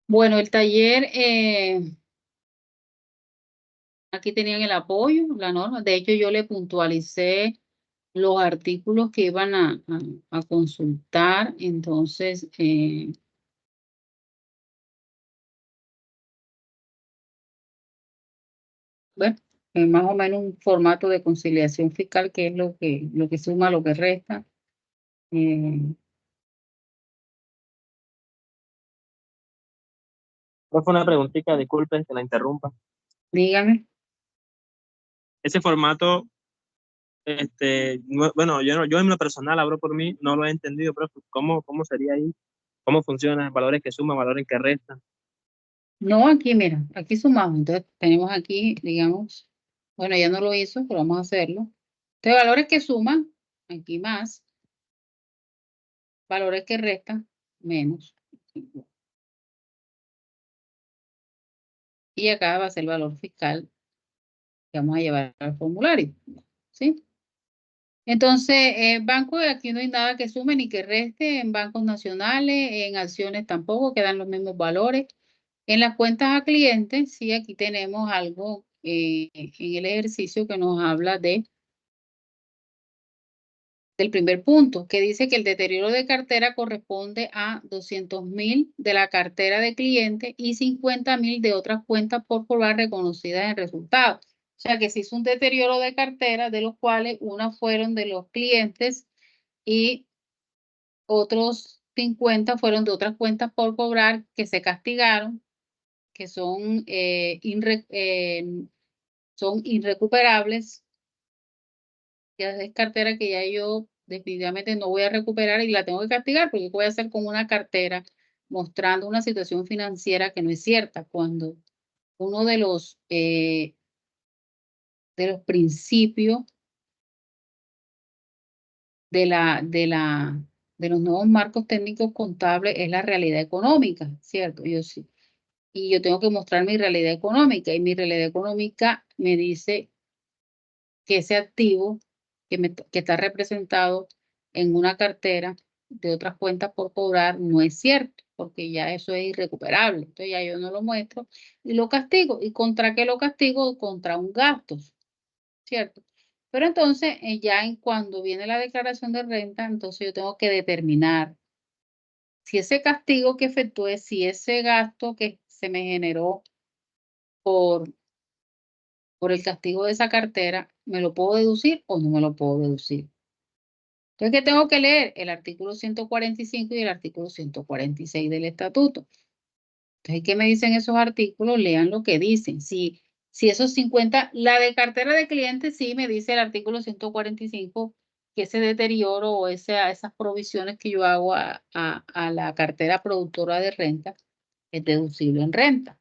Bueno, el taller, aquí tenían el apoyo, la norma. De hecho, yo le puntualicé los artículos que iban a consultar. Entonces, bueno, más o menos un formato de conciliación fiscal, que es lo que suma, lo que resta. Eh, Profe, una preguntita, disculpen que la interrumpa. dígame. Ese formato, bueno, yo en lo personal hablo por mí, no lo he entendido, profe. ¿Cómo sería ahí? ¿Cómo funciona? ¿Valores que suman, valores que restan? No, aquí, mira, aquí sumamos. Entonces, tenemos aquí, digamos, bueno, ya no lo hizo, pero vamos a hacerlo. Entonces, valores que suman, aquí más, valores que restan, menos. Y acá va a ser el valor fiscal que vamos a llevar al formulario, ¿sí? Entonces, bancos, aquí no hay nada que sume ni que reste, en bancos nacionales, en acciones tampoco, quedan los mismos valores. En las cuentas a clientes, sí, aquí tenemos algo en el ejercicio que nos habla del primer punto, que dice que el deterioro de cartera corresponde a 200.000 de la cartera de cliente y 50.000 de otras cuentas por cobrar reconocidas en resultados. O sea que se hizo un deterioro de cartera, de los cuales unas fueron de los clientes y otros 50 fueron de otras cuentas por cobrar que se castigaron, que son irrecuperables, que es cartera que ya yo definitivamente no voy a recuperar y la tengo que castigar, porque voy a hacer con una cartera mostrando una situación financiera que no es cierta, cuando uno de los principios de de los nuevos marcos técnicos contables es la realidad económica, ¿cierto? Yo sí. Y yo tengo que mostrar mi realidad económica, y mi realidad económica me dice que ese activo que está representado en una cartera de otras cuentas por cobrar no es cierto, porque ya eso es irrecuperable. Entonces ya yo no lo muestro y lo castigo. ¿Y contra qué lo castigo? Contra un gasto, ¿cierto? Pero entonces, cuando viene la declaración de renta, entonces yo tengo que determinar si ese castigo que efectué, si ese gasto que se me generó por por el castigo de esa cartera, ¿me lo puedo deducir o no me lo puedo deducir? Entonces, ¿qué tengo que leer? El artículo 145 y el artículo 146 del estatuto. Entonces, ¿qué me dicen esos artículos? Lean lo que dicen. Si esos 50, la de cartera de clientes, sí me dice el artículo 145 que ese deterioro o esas provisiones que yo hago a la cartera productora de renta es deducible en renta,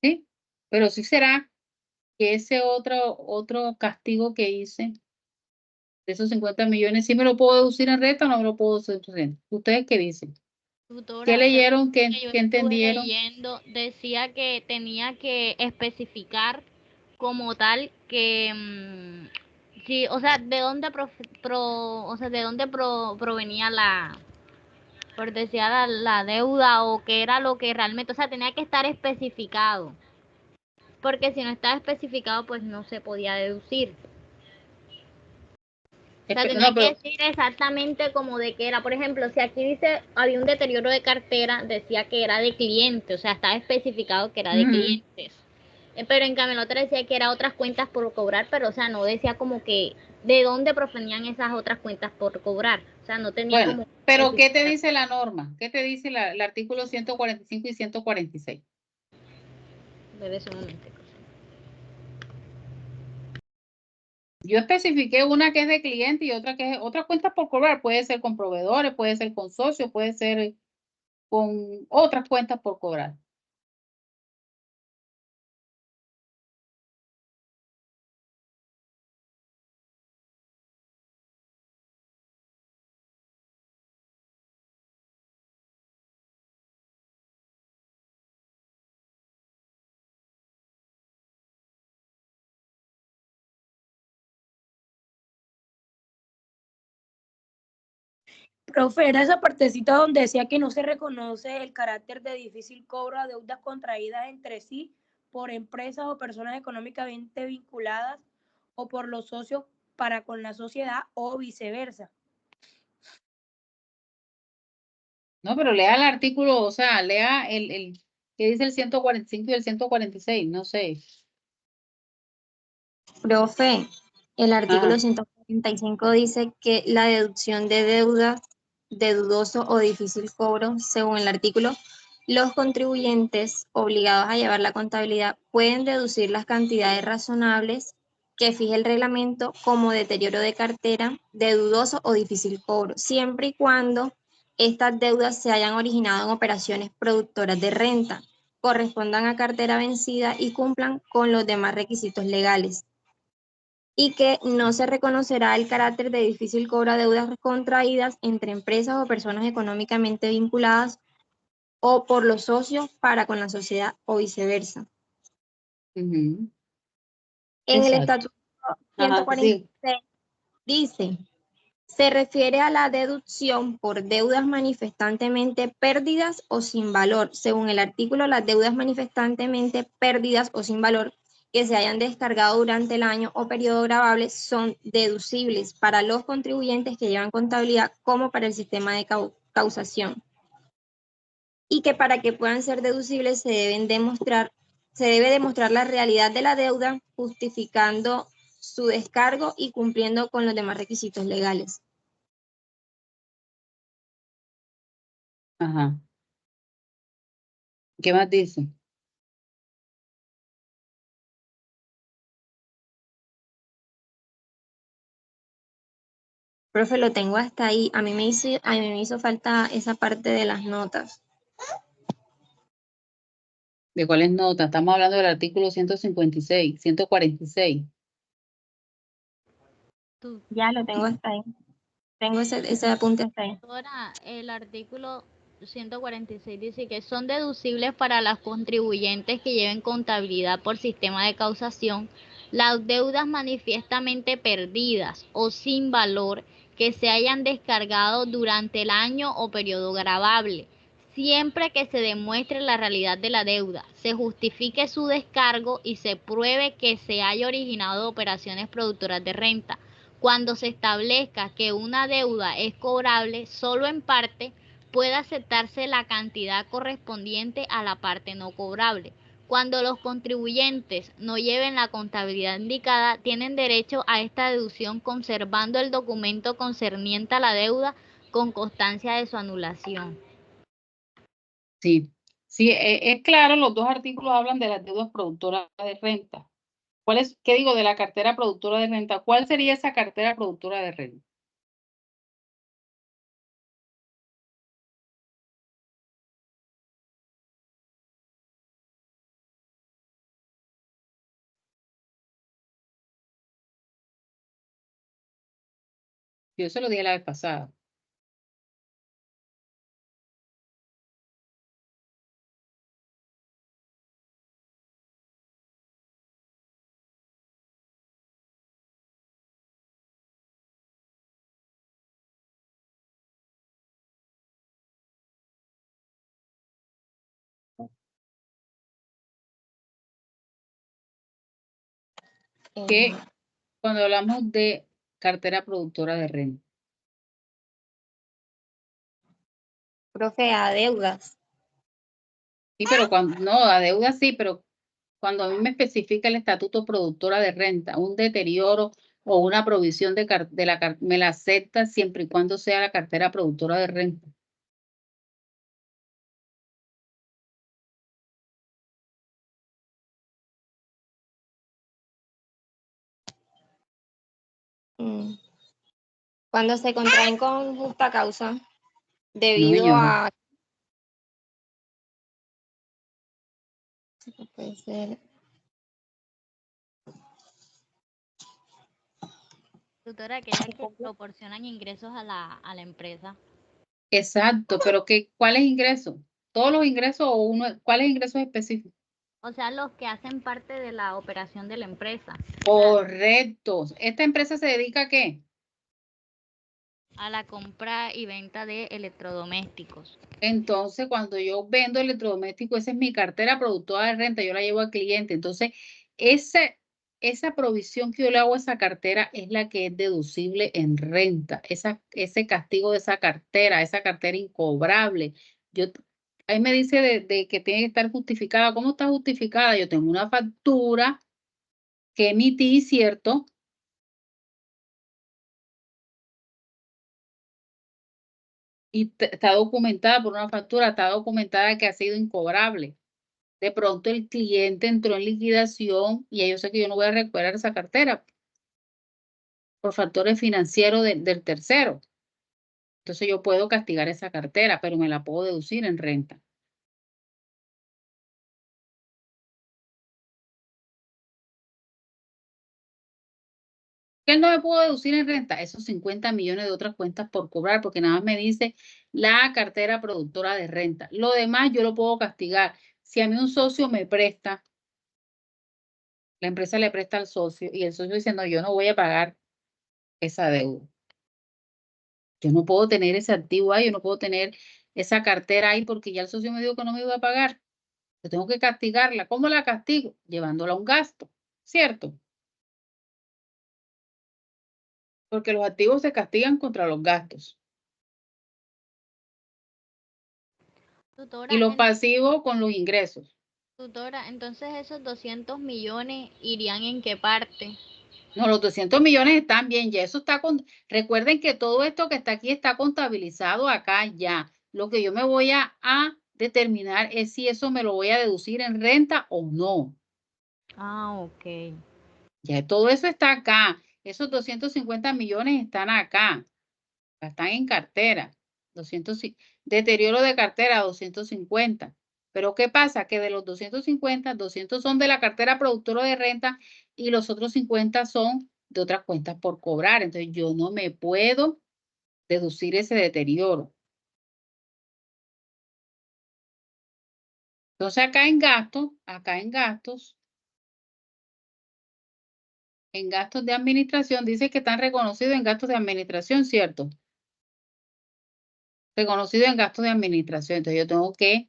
¿sí? Pero sí será que ese otro castigo que hice, de esos 50 millones, ¿sí me lo puedo deducir en renta o no me lo puedo deducir en renta? ¿Ustedes qué dicen? ¿Qué Tutora, según leyeron? lo que yo ¿Qué estuve entendieron? leyendo, decía que tenía que especificar como tal que sí, o sea, de dónde o sea, de dónde provenía por decir la deuda o qué era lo que realmente, o sea, tenía que estar especificado, porque si no estaba especificado, pues no se podía deducir. O sea, tenía No, que pero decir exactamente como de qué era. Por ejemplo, si aquí dice había un deterioro de cartera, decía que era de cliente, o sea, estaba especificado que era de ujú. clientes. Pero en cambio la otra decía que era otras cuentas por cobrar, pero o sea, no decía como que de dónde provenían esas otras cuentas por cobrar. O sea, no tenía Bueno, como pero ¿qué te especificar. dice la norma? ¿Qué te dice el artículo 145 y 146? Debe ser un momento. Yo especifiqué una que es de cliente y otra que es otras cuentas por cobrar. Puede ser con proveedores, puede ser con socios, puede ser con otras cuentas por cobrar. Profe, era esa partecita donde decía que no se reconoce el carácter de difícil cobro a deudas contraídas entre sí por empresas o personas económicamente vinculadas o por los socios para con la sociedad o viceversa. No, pero lea el artículo, o sea, lea el que dice el 145 y el 146, no sé. Profe, el artículo Ah. 145 dice que la deducción de deudas de dudoso o difícil cobro, según el artículo, los contribuyentes obligados a llevar la contabilidad pueden deducir las cantidades razonables que fije el reglamento como deterioro de cartera de dudoso o difícil cobro, siempre y cuando estas deudas se hayan originado en operaciones productoras de renta, correspondan a cartera vencida y cumplan con los demás requisitos legales, y que no se reconocerá el carácter de difícil cobro a deudas contraídas entre empresas o personas económicamente vinculadas o por los socios para con la sociedad o viceversa. Ujú. En el Exacto. estatuto Ajá, 146 dice, se refiere a la deducción por deudas manifestantemente pérdidas o sin valor. Según el artículo, las deudas manifestantemente pérdidas o sin valor que se hayan descargado durante el año o periodo gravable son deducibles para los contribuyentes que llevan contabilidad como para el sistema de causación. Y que para que puedan ser deducibles se debe demostrar la realidad de la deuda, justificando su descargo y cumpliendo con los demás requisitos legales. Ajá. ¿Qué más dice? Profe, lo tengo hasta ahí. A mí me hizo falta esa parte de las notas. ¿De cuáles notas? Estamos hablando del artículo 156, 146. Ya lo tengo hasta ahí. Tengo ese apunte hasta ahí. Ahora, el artículo 146 dice que son deducibles para los contribuyentes que lleven contabilidad por sistema de causación las deudas manifiestamente perdidas o sin valor que se hayan descargado durante el año o periodo gravable, siempre que se demuestre la realidad de la deuda, se justifique su descargo y se pruebe que se haya originado de operaciones productoras de renta. Cuando se establezca que una deuda es cobrable solo en parte, puede aceptarse la cantidad correspondiente a la parte no cobrable. Cuando los contribuyentes no lleven la contabilidad indicada, tienen derecho a esta deducción conservando el documento concerniente a la deuda con constancia de su anulación. Sí, sí, es claro, los dos artículos hablan de las deudas productoras de renta. ¿Cuál es, qué digo, de la cartera productora de renta? ¿Cuál sería esa cartera productora de renta? Yo se lo dije la vez pasada. Que cuando hablamos de cartera productora de renta. Profe, a deudas. Sí, pero cuando, no, a deuda sí, pero cuando a mí me especifica el estatuto productora de renta, un deterioro o una provisión me la acepta siempre y cuando sea la cartera productora de renta. Cuando se contraen con justa causa, No, debido señora. a... Puede ser. Tutora, aquellas que proporcionan ingresos a la empresa. Exacto, pero ¿cuáles ingresos? ¿Todos los ingresos o cuáles ingresos específicos? O sea, los que hacen parte de la operación de la empresa. Correcto. ¿Esta empresa se dedica a qué? a la compra y venta de electrodomésticos. Entonces, cuando yo vendo electrodoméstico, esa es mi cartera productora de renta, yo la llevo al cliente. Entonces, esa provisión que yo le hago a esa cartera es la que es deducible en renta. Ese castigo de esa cartera incobrable. Ahí me dice de que tiene que estar justificada. ¿Cómo está justificada? Yo tengo una factura que emití, ¿cierto? Y está documentada por una factura, está documentada que ha sido incobrable. De pronto el cliente entró en liquidación y yo sé que yo no voy a recuperar esa cartera por factores financieros del tercero. Entonces yo puedo castigar esa cartera, pero me la puedo deducir en renta. ¿Qué no me puedo deducir en renta? Esos 50 millones de otras cuentas por cobrar, porque nada más me dice la cartera productora de renta. Lo demás yo lo puedo castigar. Si a mí un socio me presta, la empresa le presta al socio y el socio dice, no, yo no voy a pagar esa deuda. Yo no puedo tener ese activo ahí, yo no puedo tener esa cartera ahí porque ya el socio me dijo que no me iba a pagar. Yo tengo que castigarla. ¿Cómo la castigo? Llevándola a un gasto, ¿cierto? Porque los activos se castigan contra los gastos. Tutora, Y los pasivos con los ingresos. tutora, entonces esos 200 millones irían ¿en qué parte? No, los 200 millones están bien, ya eso está con... Recuerden que todo esto que está aquí está contabilizado acá ya. Lo que yo me voy a determinar es si eso me lo voy a deducir en renta o no. Ah, ok. Ya todo eso está acá. Esos 250 millones están acá. Están en cartera. 200, deterioro de cartera, 250. Pero ¿qué pasa? Que de los 250, 200 son de la cartera productora de renta y los otros 50 son de otras cuentas por cobrar. Entonces yo no me puedo deducir ese deterioro. Entonces acá en gastos, en gastos de administración, dice que están reconocidos en gastos de administración, ¿cierto? Reconocido en gastos de administración. Entonces yo tengo que,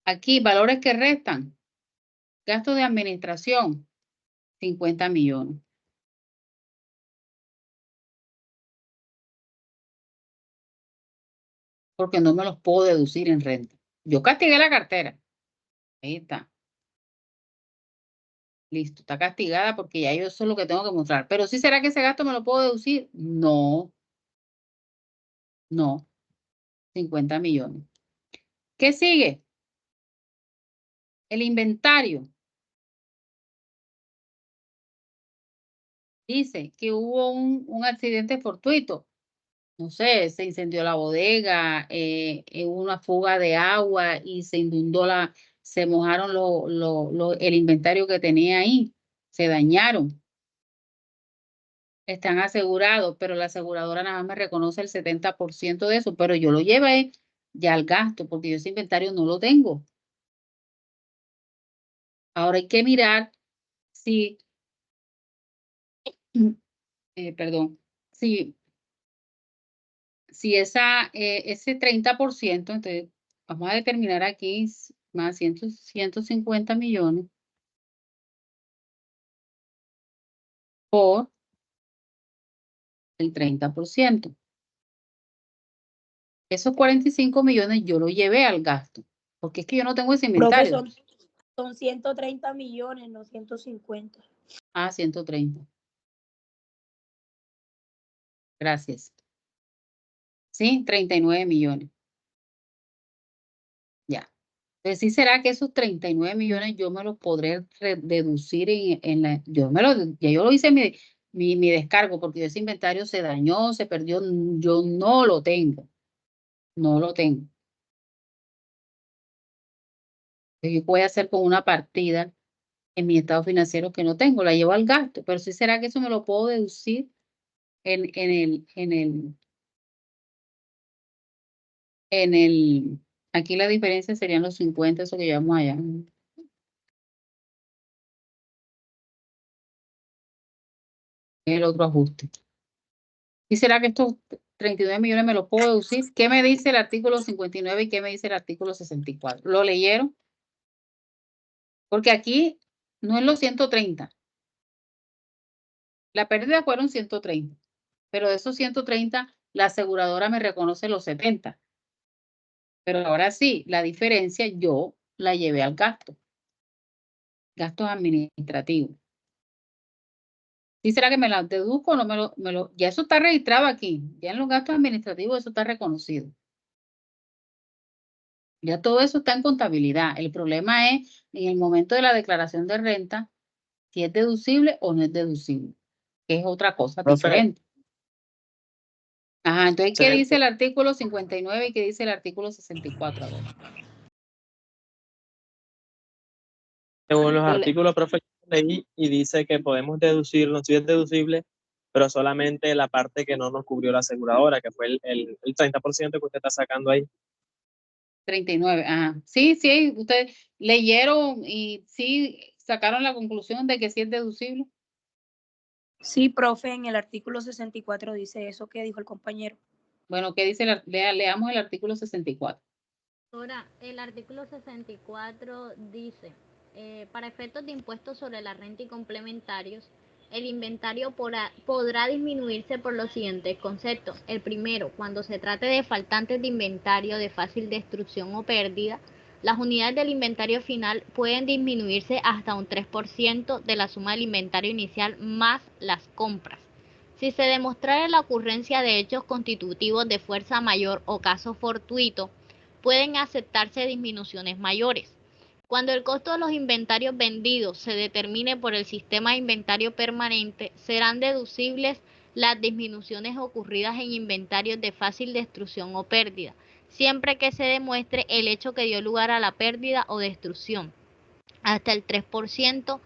aquí, valores que restan, gastos de administración, 50 millones. Porque no me los puedo deducir en renta. Yo castigué la cartera. Ahí está. Listo, está castigada porque ya yo eso es lo que tengo que mostrar. Pero ¿sí será que ese gasto me lo puedo deducir? No, no. 50 millones. ¿Qué sigue? El inventario. Dice que hubo un accidente fortuito. No sé, se incendió la bodega, hubo una fuga de agua y se inundó se mojaron el inventario que tenía ahí. Se dañaron. Están asegurados, pero la aseguradora nada más me reconoce el 70% de eso, pero yo lo llevé ya al gasto porque yo ese inventario no lo tengo. Ahora hay que mirar si, perdón, si ese 30%, entonces vamos a determinar aquí más 150 millones por el 30%. Esos 45 millones yo lo llevé al gasto, porque es que yo no tengo ese Profe, inventario. son 130 millones, no 150. 130. Gracias. Sí, 39 millones. Ya. Entonces, sí será que esos 39 millones yo me los podré deducir en la... Ya yo lo hice mi descargo, porque ese inventario se dañó, se perdió, yo no lo tengo. No lo tengo. Yo voy a hacer con una partida en mi estado financiero que no tengo, la llevo al gasto, pero sí será que eso me lo puedo deducir aquí la diferencia serían los 50, eso que llevamos allá. El otro ajuste. ¿Y será que estos 39 millones me los puedo deducir? ¿Qué me dice el artículo 59 y qué me dice el artículo 64? ¿Lo leyeron? Porque aquí no es los 130. La pérdida fueron 130, pero de esos 130, la aseguradora me reconoce los 70. Pero ahora sí, la diferencia yo la llevé al gasto. Gastos administrativos. ¿Sí será que me la deduzco o no ya eso está registrado aquí? Ya en los gastos administrativos eso está reconocido. Ya todo eso está en contabilidad. El problema es en el momento de la declaración de renta, si es deducible o no es deducible, que es otra cosa Profe, diferente. Ajá, entonces, ¿qué sí. dice el artículo 59 y qué dice el artículo 64? A ver. Según los Lo le- artículos, profe, yo leí y dice que podemos deducirlo, si es deducible, pero solamente la parte que no nos cubrió la aseguradora, que fue el 30% que usted está sacando ahí. 39, ajá. Sí, sí, ustedes leyeron y sí sacaron la conclusión de que sí es deducible. Sí, profe, en el artículo 64 dice eso que dijo el compañero. Bueno, ¿qué dice? Leamos el artículo 64. Ahora, el artículo 64 dice, para efectos de impuestos sobre la renta y complementarios, el inventario podrá disminuirse por los siguientes conceptos. El primero, cuando se trate de faltantes de inventario de fácil destrucción o pérdida, las unidades del inventario final pueden disminuirse hasta un 3% de la suma del inventario inicial más las compras. Si se demostrara la ocurrencia de hechos constitutivos de fuerza mayor o caso fortuito, pueden aceptarse disminuciones mayores. Cuando el costo de los inventarios vendidos se determine por el sistema de inventario permanente, serán deducibles las disminuciones ocurridas en inventarios de fácil destrucción o pérdida, siempre que se demuestre el hecho que dio lugar a la pérdida o destrucción, hasta el 3%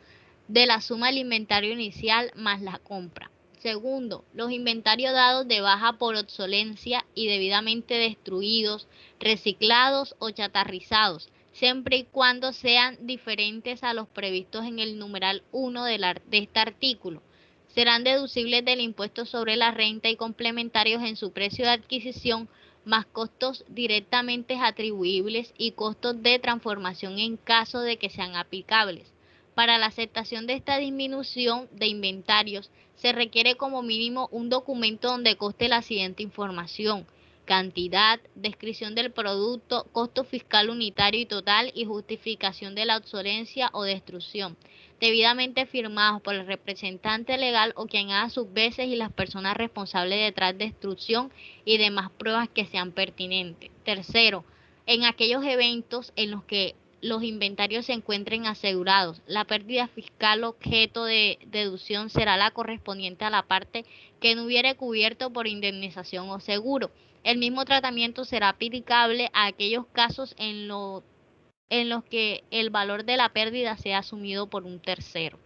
de la suma del inventario inicial más la compra. Segundo, los inventarios dados de baja por obsolencia y debidamente destruidos, reciclados o chatarrizados, siempre y cuando sean diferentes a los previstos en el numeral 1 de este artículo, serán deducibles del impuesto sobre la renta y complementarios en su precio de adquisición, más costos directamente atribuibles y costos de transformación en caso de que sean aplicables. Para la aceptación de esta disminución de inventarios, se requiere como mínimo un documento donde conste la siguiente información: cantidad, descripción del producto, costo fiscal unitario y total y justificación de la obsolencia o destrucción, debidamente firmados por el representante legal o quien haga sus veces y las personas responsables de tal destrucción y demás pruebas que sean pertinentes. Tercero, en aquellos eventos en los que los inventarios se encuentren asegurados, la pérdida fiscal objeto de deducción será la correspondiente a la parte que no hubiere cubierto por indemnización o seguro. El mismo tratamiento será aplicable a aquellos casos en los que el valor de la pérdida sea asumido por un tercero.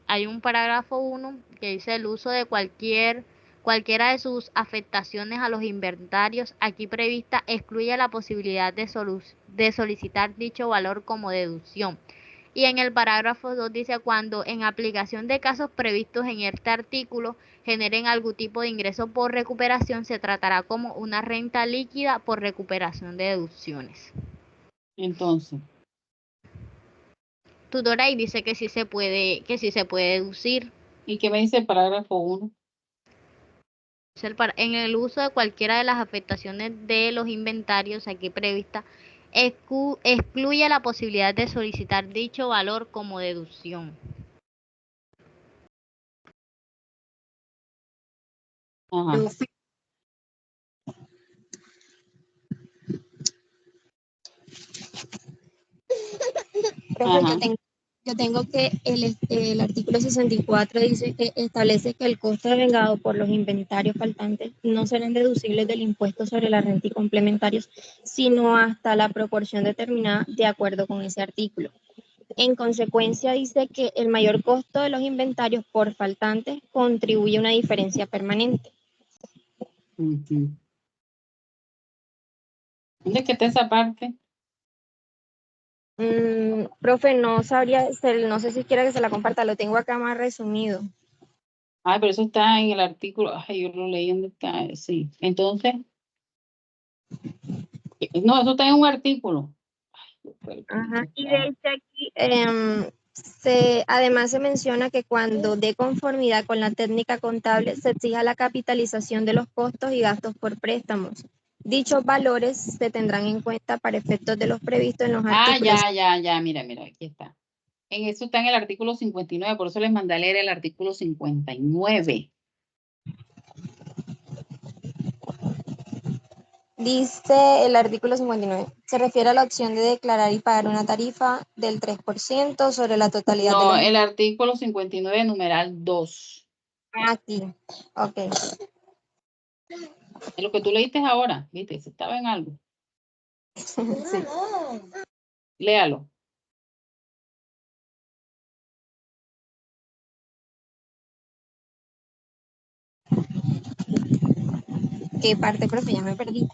Hay un parágrafo 1 que dice: el uso de cualquiera de sus afectaciones a los inventarios aquí prevista excluye la posibilidad de solicitar dicho valor como deducción. Y en el parágrafo 2 dice: cuando en aplicación de casos previstos en este artículo generen algún tipo de ingreso por recuperación, se tratará como una renta líquida por recuperación de deducciones. Entonces, Tutora, y dice que sí se puede deducir. ¿y qué me dice el parágrafo 1? En el uso de cualquiera de las afectaciones de los inventarios aquí prevista, excluye la posibilidad de solicitar dicho valor como deducción. Ajá. Profe, yo tengo que el artículo 64 dice que establece que el costo devengado por los inventarios faltantes no serán deducibles del impuesto sobre la renta y complementarios, sino hasta la proporción determinada de acuerdo con ese artículo. En consecuencia, dice que el mayor costo de los inventarios por faltantes contribuye a una diferencia permanente. ¿Dónde es que está esa parte? Profe, no sabría, no sé si quiera que se la comparta, lo tengo acá más resumido. Ay, pero eso está en el artículo. Ay, yo lo leí donde está. Sí. Entonces, no, eso está en un artículo. Ay, Ajá, y está. de hecho aquí además se menciona que cuando de conformidad con la técnica contable se exija la capitalización de los costos y gastos por préstamos. Dichos valores se tendrán en cuenta para efectos de los previstos en los artículos. Ya, mira, aquí está. En eso está en el artículo 59, por eso les mandé a leer el artículo 59. Dice el artículo 59, se refiere a la opción de declarar y pagar una tarifa del 3% sobre la totalidad de No, los... el artículo 59, numeral 2. Aquí, ok. Es lo que tú leíste ahora, ¿viste? Si estaba en algo. Sí. Léalo. ¿Qué parte, profe? Ya me perdí.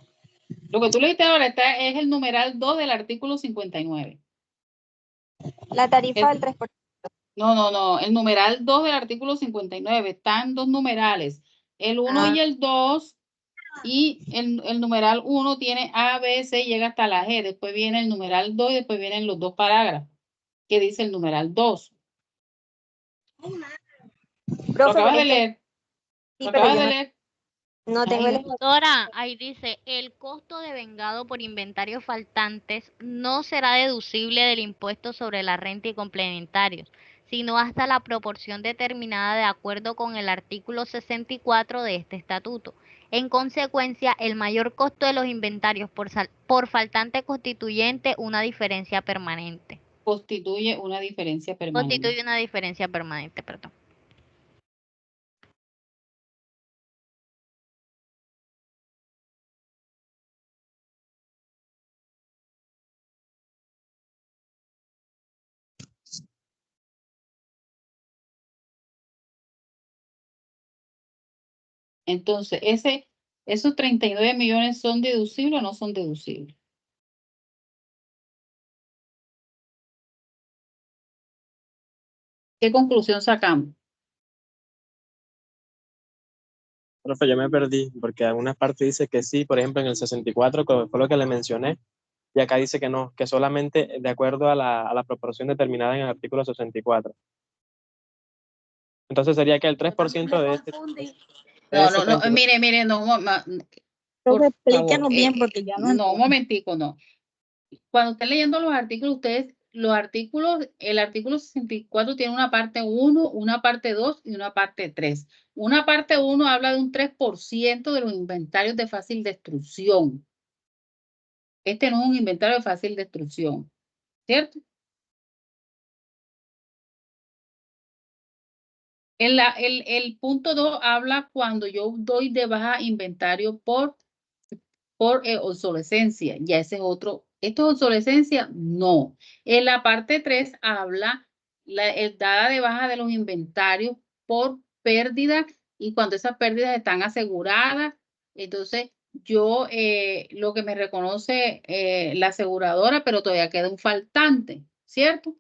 Lo que tú leíste ahora es el numeral 2 del artículo 59. La tarifa del El- 3%. no. El numeral 2 del artículo 59. Están dos numerales. El 1 y el 2. Y el numeral 1 tiene A, B, C, llega hasta la G. Después viene el numeral 2 y después vienen los dos parágrafos. ¿Qué dice el numeral 2? Lo Profe, acabas pero de es que leer. sí, Lo pero acabas yo de no, leer. no tengo el... Ay, Doctora, ahí dice, el costo devengado por inventarios faltantes no será deducible del impuesto sobre la renta y complementarios, sino hasta la proporción determinada de acuerdo con el artículo 64 de este estatuto. En consecuencia, el mayor costo de los inventarios por faltante constituye una diferencia permanente. constituye una diferencia permanente. Constituye una diferencia permanente, perdón. Entonces, esos 39 millones son deducibles o no son deducibles. ¿Qué conclusión sacamos? Profe, yo me perdí, porque en algunas partes dice que sí, por ejemplo, en el 64, que fue lo que le mencioné, y acá dice que no, que solamente de acuerdo a la proporción determinada en el artículo 64. Entonces sería que el 3% de este... No, mire, no, por Profe, favor, explíquenos bien porque ya no no, un entiendo. momentico, no. Cuando estén leyendo los artículos, el artículo 64 tiene una parte 1, una parte 2 y una parte 3. Una parte 1 habla de un 3% de los inventarios de fácil destrucción. Este no es un inventario de fácil destrucción, ¿cierto? El punto 2 habla cuando yo doy de baja inventario por obsolescencia. Ya ese es otro. ¿Esto es obsolescencia? No. En la parte 3 habla el dada de baja de los inventarios por pérdida y cuando esas pérdidas están aseguradas, entonces yo lo que me reconoce la aseguradora, pero todavía queda un faltante, ¿cierto?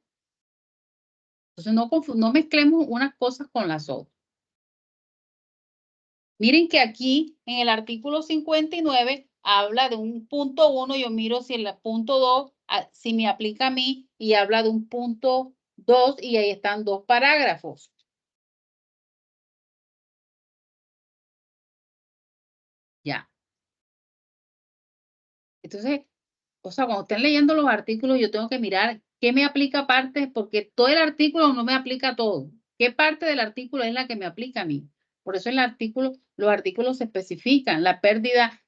Entonces no mezclemos unas cosas con las otras. Miren que aquí en el artículo 59 habla de un punto 1, yo miro si el punto 2, si me aplica a mí, y habla de un punto 2 y ahí están dos parágrafos. Ya. Entonces, o sea, cuando estén leyendo los artículos, yo tengo que mirar qué me aplica aparte, porque todo el artículo no me aplica todo. ¿Qué parte del artículo es la que me aplica a mí? Por eso los artículos se especifican, la pérdida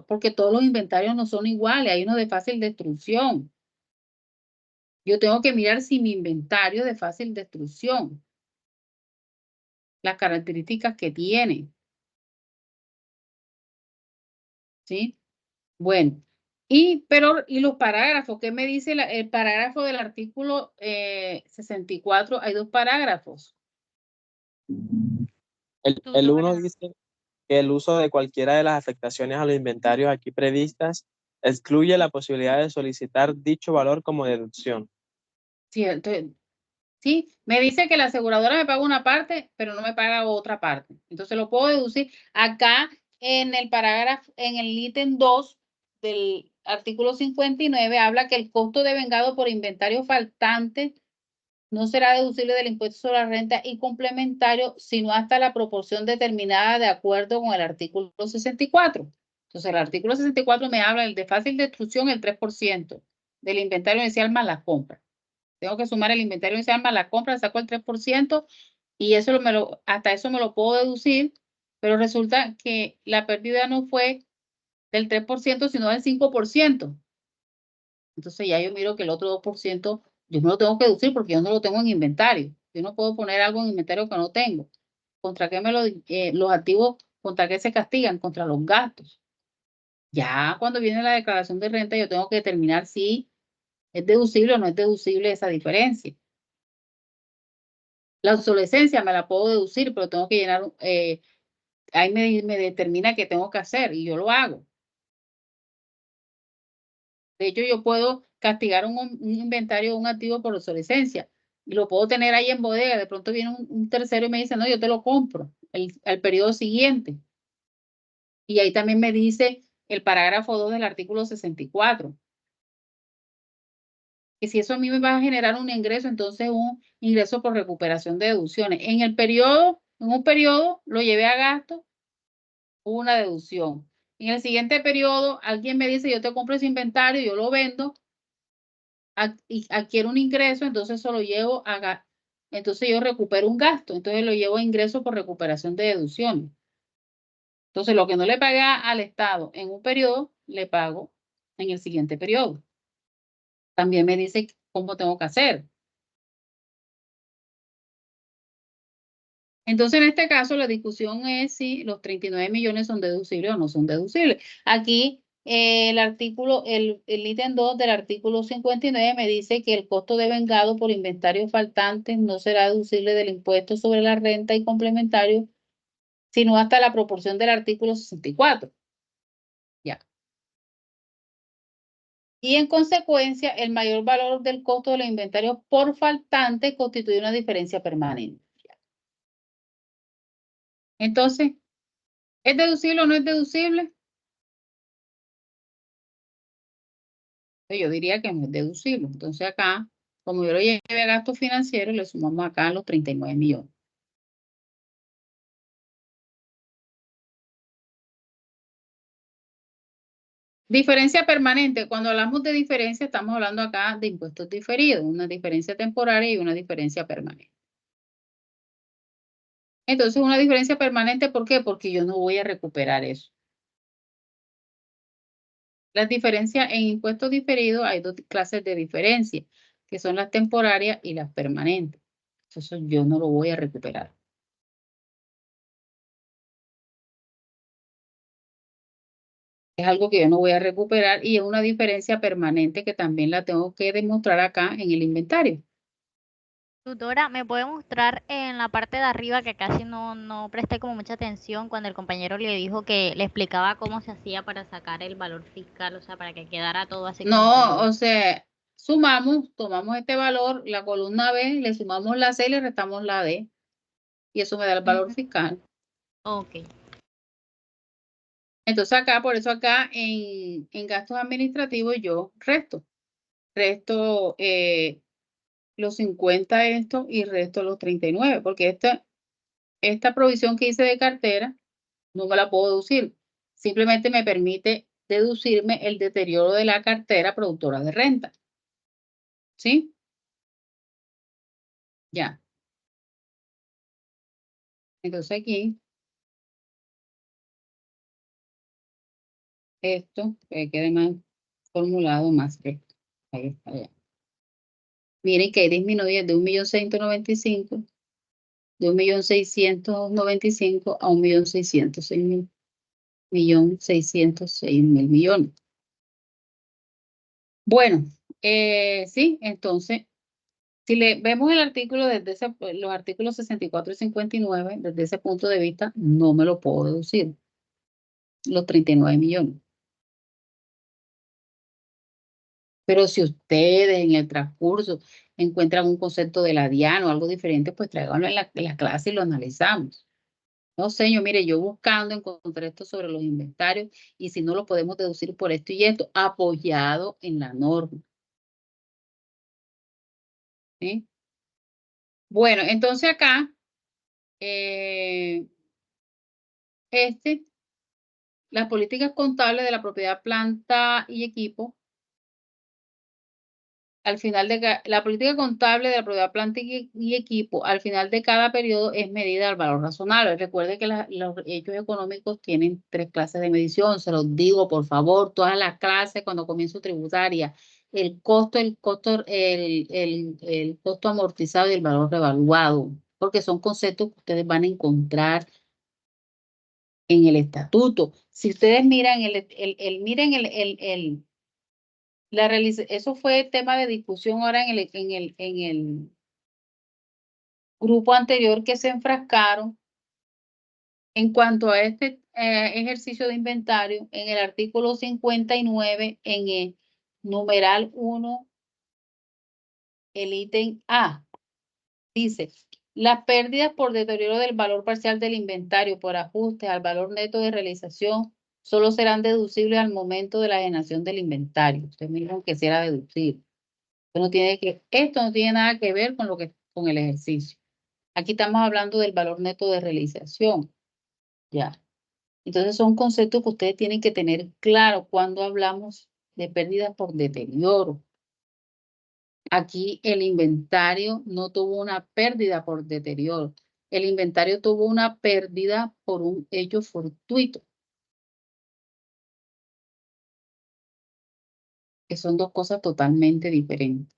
porque todos los inventarios no son iguales, hay uno de fácil destrucción. Yo tengo que mirar si mi inventario de fácil destrucción, las características que tiene. ¿Sí? Bueno, y los parágrafos, ¿qué me dice el parágrafo del artículo 64? Hay dos parágrafos. El 1 dice que el uso de cualquiera de las afectaciones a los inventarios aquí previstas excluye la posibilidad de solicitar dicho valor como deducción. Sí, entonces, ¿sí? Me dice que la aseguradora me paga una parte, pero no me paga otra parte. Entonces lo puedo deducir acá en el parágrafo, en el ítem 2 del artículo 59, habla que el costo devengado por inventario faltante no será deducible del impuesto sobre la renta y complementario, sino hasta la proporción determinada de acuerdo con el artículo 64. Entonces, el artículo 64 me habla del de fácil destrucción, el 3% del inventario inicial más la compra. Tengo que sumar el inventario inicial más la compra, saco el 3% y eso hasta eso me lo puedo deducir, pero resulta que la pérdida no fue del 3%, sino del 5%. Entonces ya yo miro que el otro 2% yo no lo tengo que deducir porque yo no lo tengo en inventario. Yo no puedo poner algo en inventario que no tengo. ¿Contra qué los activos, contra qué se castigan? Contra los gastos. Ya cuando viene la declaración de renta yo tengo que determinar si es deducible o no es deducible esa diferencia. La obsolescencia me la puedo deducir, pero tengo que llenar, ahí me determina qué tengo que hacer y yo lo hago. De hecho, yo puedo castigar un inventario, un activo por obsolescencia y lo puedo tener ahí en bodega. De pronto viene un tercero y me dice, no, yo te lo compro al periodo siguiente. Y ahí también me dice el parágrafo 2 del artículo 64. Que si eso a mí me va a generar un ingreso, entonces un ingreso por recuperación de deducciones. En un periodo lo llevé a gasto, hubo una deducción. En el siguiente periodo, alguien me dice, yo te compro ese inventario, yo lo vendo, y adquiero un ingreso, entonces eso lo llevo entonces yo recupero un gasto, entonces lo llevo a ingreso por recuperación de deducciones. Entonces lo que no le pagué al Estado en un periodo, le pago en el siguiente periodo. También me dice cómo tengo que hacer. Entonces, en este caso, la discusión es si los 39 millones son deducibles o no son deducibles. Aquí, el ítem 2 del artículo 59 me dice que el costo devengado por inventarios faltantes no será deducible del impuesto sobre la renta y complementario, sino hasta la proporción del artículo 64. Ya. Y en consecuencia, el mayor valor del costo de los inventarios por faltante constituye una diferencia permanente. Entonces, ¿es deducible o no es deducible? Yo diría que no es deducible. Entonces acá, como yo lo llevé a gastos financieros, le sumamos acá los 39 millones. Diferencia permanente. Cuando hablamos de diferencia, estamos hablando acá de impuestos diferidos, una diferencia temporaria y una diferencia permanente. Entonces, una diferencia permanente, ¿por qué? Porque yo no voy a recuperar eso. Las diferencias en impuestos diferidos, hay dos clases de diferencia, que son las temporarias y las permanentes. Eso yo no lo voy a recuperar. Es algo que yo no voy a recuperar y es una diferencia permanente que también la tengo que demostrar acá en el inventario. Tutora, ¿me puede mostrar en la parte de arriba que casi no presté como mucha atención cuando el compañero le dijo que le explicaba cómo se hacía para sacar el valor fiscal, o sea, para que quedara todo así como No, salió? o sea, tomamos este valor, la columna B, le sumamos la C y le restamos la D. Y eso me da el valor fiscal. Ok. Entonces acá, por eso acá en gastos administrativos yo resto los 50 esto y resto los 39, porque esta provisión que hice de cartera no me la puedo deducir. Simplemente me permite deducirme el deterioro de la cartera productora de renta. ¿Sí? Ya. Entonces aquí, esto que quede más formulado más esto. Ahí está, ya. Miren que disminuye de 1.195.000, de 1.695.000 a 1.606.000, 1.606.000 millones. Bueno, sí, entonces, si vemos el artículo los artículos 64 y 59, desde ese punto de vista, no me lo puedo deducir, los 39 millones. Pero si ustedes en el transcurso encuentran un concepto de la DIAN o algo diferente, pues tráiganlo en la clase y lo analizamos. No, señor, mire, yo buscando encontré esto sobre los inventarios y si no lo podemos deducir por esto y esto, apoyado en la norma. ¿Sí? Bueno, entonces acá, las políticas contables de la propiedad, planta y equipo, al final de la política contable de la propiedad, planta y equipo, al final de cada periodo es medida al valor razonable. Recuerde que los hechos económicos tienen 3 clases de medición, se los digo, por favor, todas las clases cuando comienzo tributaria, el costo amortizado y el valor revaluado, porque son conceptos que ustedes van a encontrar en el estatuto. Si ustedes miran miren eso fue tema de discusión ahora en el grupo anterior que se enfrascaron en cuanto a este ejercicio de inventario en el artículo 59 en el numeral 1, el ítem A. Dice, las pérdidas por deterioro del valor parcial del inventario por ajuste al valor neto de realización solo serán deducibles al momento de la enajenación del inventario. Ustedes me dijeron que será deducible. Esto no tiene nada que ver con el ejercicio. Aquí estamos hablando del valor neto de realización. Ya. Entonces son conceptos que ustedes tienen que tener claro cuando hablamos de pérdida por deterioro. Aquí el inventario no tuvo una pérdida por deterioro. El inventario tuvo una pérdida por un hecho fortuito, que son 2 cosas totalmente diferentes.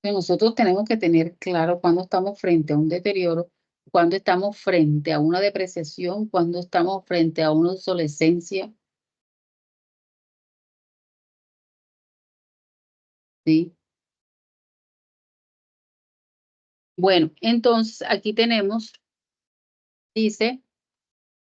Nosotros tenemos que tener claro cuando estamos frente a un deterioro, cuando estamos frente a una depreciación, cuando estamos frente a una obsolescencia, ¿sí? Bueno, entonces aquí tenemos, dice,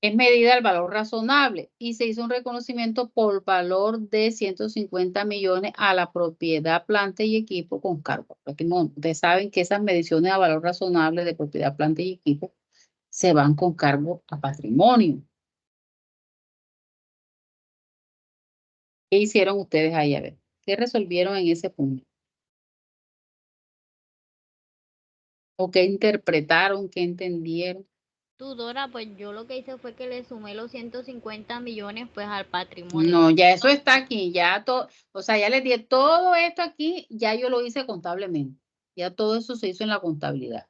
es medida el valor razonable y se hizo un reconocimiento por valor de 150 millones a la propiedad, planta y equipo con cargo a patrimonio. Ustedes saben que esas mediciones a valor razonable de propiedad, planta y equipo se van con cargo a patrimonio. ¿Qué hicieron ustedes ahí? A ver, ¿qué resolvieron en ese punto? ¿O qué interpretaron? ¿Qué entendieron? Dora, pues yo lo que hice fue que le sumé los 150 millones pues al patrimonio. No, ya eso está aquí, ya todo, o sea, ya les di todo esto aquí, ya yo lo hice contablemente. Ya todo eso se hizo en la contabilidad.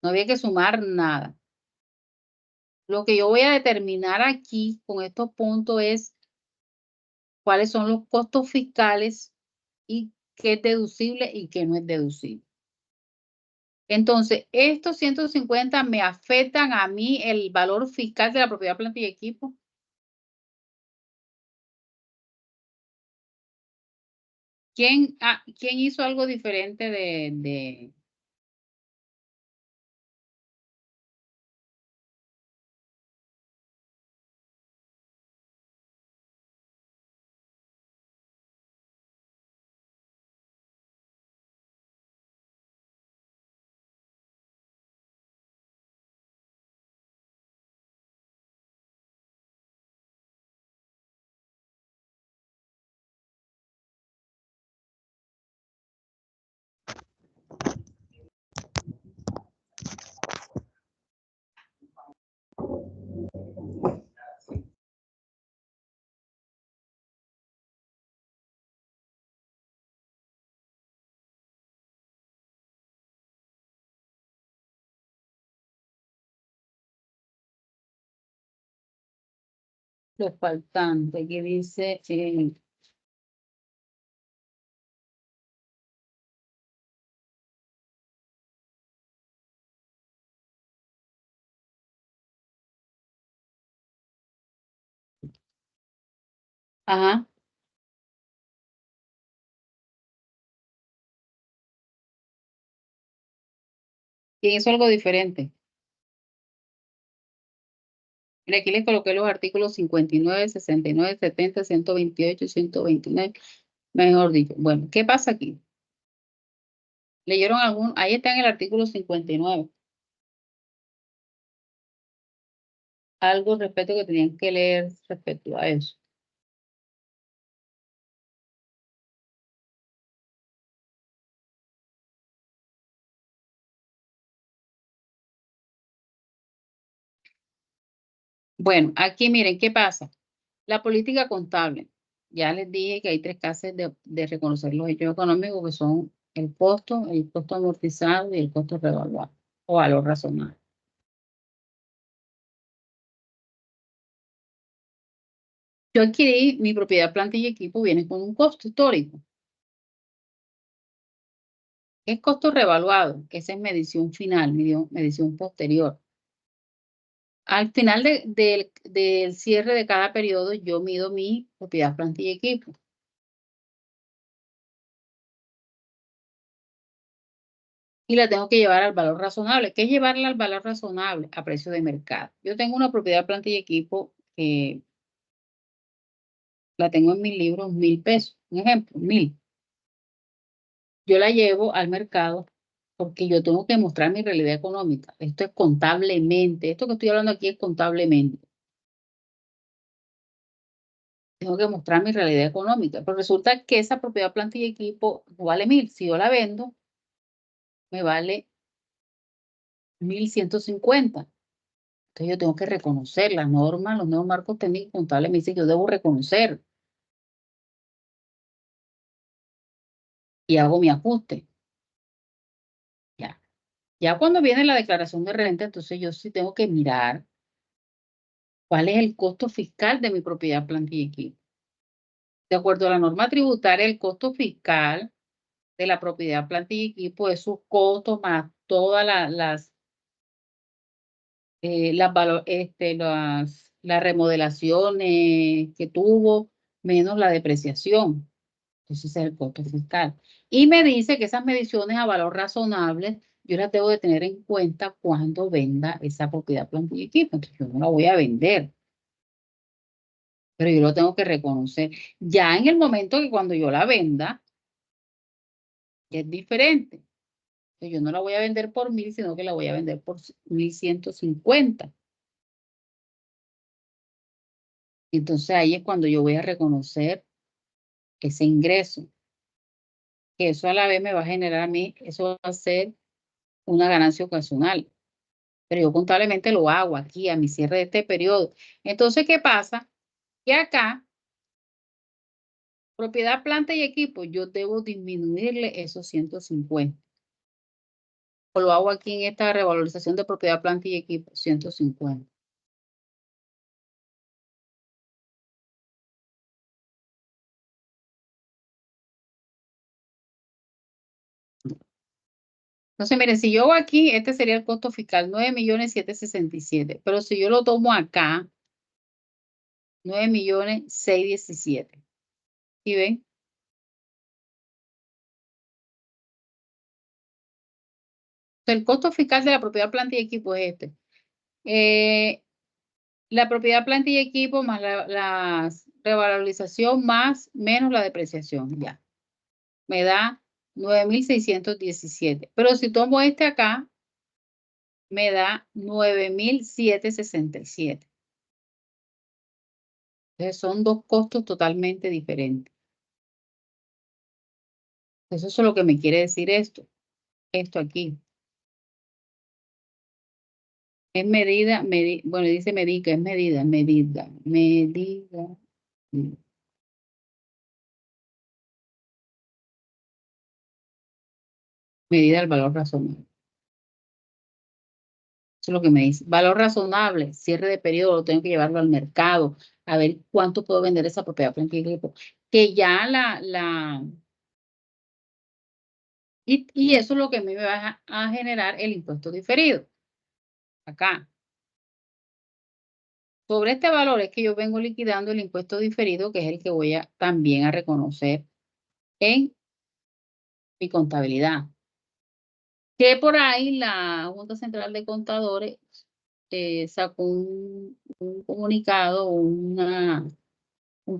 No había que sumar nada. Lo que yo voy a determinar aquí con estos puntos es cuáles son los costos fiscales y qué es deducible y qué no es deducible. Entonces, estos 150 me afectan a mí el valor fiscal de la propiedad, planta y equipo. ¿Quién hizo algo diferente de... Los faltantes, que dice, ajá, ¿quién hizo algo diferente? Mira, aquí les coloqué los artículos 59, 69, 70, 128 y 129. Mejor dicho. Bueno, ¿qué pasa aquí? ¿Leyeron algún? Ahí está en el artículo 59. Algo respecto que tenían que leer respecto a eso. Bueno, aquí miren, ¿qué pasa? La política contable. Ya les dije que hay tres clases de reconocer los hechos económicos, que son el costo amortizado y el costo revaluado o valor razonable. Yo adquirí mi propiedad, planta y equipo, viene con un costo histórico. ¿Qué es costo revaluado? Esa es medición final, medición posterior. Al final del cierre de cada periodo, yo mido mi propiedad, planta y equipo. Y la tengo que llevar al valor razonable. ¿Qué es llevarla al valor razonable? A precio de mercado. Yo tengo una propiedad, planta y equipo que la tengo en mis libros, 1.000 pesos. Un ejemplo, 1.000. Yo la llevo al mercado porque yo tengo que mostrar mi realidad económica. Esto es contablemente. Esto que estoy hablando aquí es contablemente. Tengo que mostrar mi realidad económica. Pero resulta que esa propiedad, planta y equipo no vale 1.000. Si yo la vendo, me vale 1.150. Entonces yo tengo que reconocer las normas, los nuevos marcos técnicos contables me dicen que yo debo reconocer y hago mi ajuste. Ya. Ya cuando viene la declaración de renta, entonces yo sí tengo que mirar cuál es el costo fiscal de mi propiedad, planta y equipo. De acuerdo a la norma tributaria, el costo fiscal de la propiedad, planta y equipo es su costo más todas las remodelaciones que tuvo, menos la depreciación. Entonces ese es el costo fiscal. Y me dice que esas mediciones a valor razonable, yo las debo de tener en cuenta cuando venda esa propiedad, planta y equipo. Entonces yo no la voy a vender, pero yo lo tengo que reconocer. Ya en el momento que cuando yo la venda, es diferente. Entonces yo no la voy a vender por 1.000, sino que la voy a vender por 1.150. Entonces ahí es cuando yo voy a reconocer ese ingreso. Que eso a la vez me va a generar a mí, eso va a ser una ganancia ocasional. Pero yo contablemente lo hago aquí a mi cierre de este periodo. Entonces, ¿qué pasa? Que acá, propiedad, planta y equipo, yo debo disminuirle esos 150. O lo hago aquí en esta revalorización de propiedad, planta y equipo, 150. Entonces, miren, si yo hago aquí, este sería el costo fiscal, 9.767.000. Pero si yo lo tomo acá, 9.617.000. ¿Sí ven? El costo fiscal de la propiedad, planta y equipo es este. La propiedad, planta y equipo más la revalorización más menos la depreciación, ya. Me da 9.617. Pero si tomo este acá, me da 9.767. Entonces son dos costos totalmente diferentes. Eso es lo que me quiere decir esto. Esto aquí. Es medida, bueno, dice medica, es medida. Medida del valor razonable. Eso es lo que me dice. Valor razonable, cierre de periodo, tengo que llevarlo al mercado, a ver cuánto puedo vender esa propiedad frente al equipo. Que ya y eso es lo que a mí me va a generar el impuesto diferido. Acá. Sobre este valor es que yo vengo liquidando el impuesto diferido, que es el que voy a también a reconocer en mi contabilidad. Que por ahí la Junta Central de Contadores sacó un comunicado, un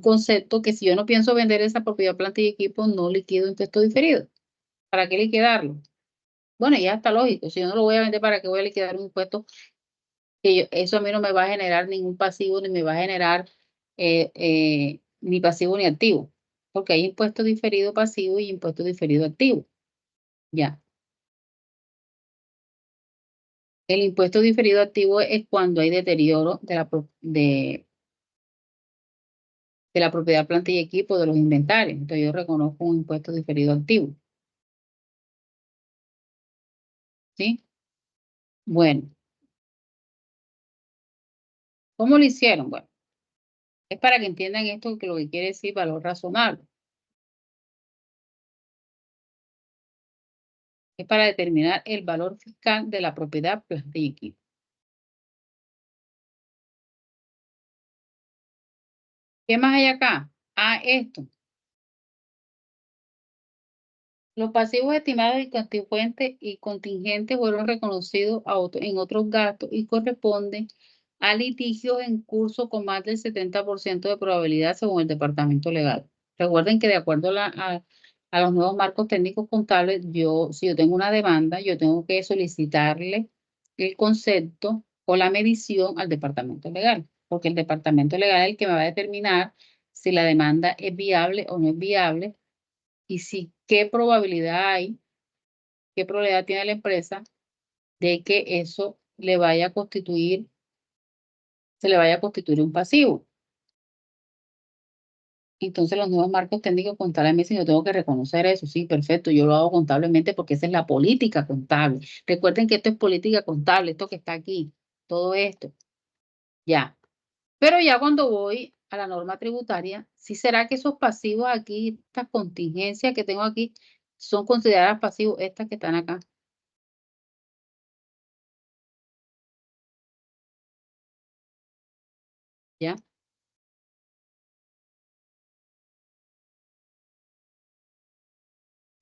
concepto que si yo no pienso vender esa propiedad, planta y equipo, no liquido impuesto diferido. ¿Para qué liquidarlo? Bueno, ya está lógico. Si yo no lo voy a vender, ¿para qué voy a liquidar un impuesto? Eso a mí no me va a generar ningún pasivo, ni me va a generar ni pasivo ni activo. Porque hay impuesto diferido pasivo y impuesto diferido activo. Ya. El impuesto diferido activo es cuando hay deterioro de la propiedad, planta y equipo de los inventarios. Entonces yo reconozco un impuesto diferido activo. ¿Sí? Bueno, ¿cómo lo hicieron? Bueno, es para que entiendan esto, que lo que quiere decir valor razonable. Es para determinar el valor fiscal de la propiedad, planta y equipo. ¿Qué más hay acá? Ah, esto. Los pasivos estimados y contingentes fueron reconocidos en otros gastos y corresponden a litigios en curso con más del 70% de probabilidad según el departamento legal. Recuerden que de acuerdo a los nuevos marcos técnicos contables, si yo tengo una demanda, yo tengo que solicitarle el concepto o la medición al departamento legal, porque el departamento legal es el que me va a determinar si la demanda es viable o no es viable y si qué probabilidad hay, qué probabilidad tiene la empresa de que eso se le vaya a constituir un pasivo. Entonces los nuevos marcos técnicos contables me dicen, yo tengo que reconocer eso, sí, perfecto, yo lo hago contablemente porque esa es la política contable. Recuerden que esto es política contable, esto que está aquí, todo esto, ya. Pero ya cuando voy a la norma tributaria, ¿sí será que esos pasivos aquí, estas contingencias que tengo aquí, son consideradas pasivos, estas que están acá? ¿Ya?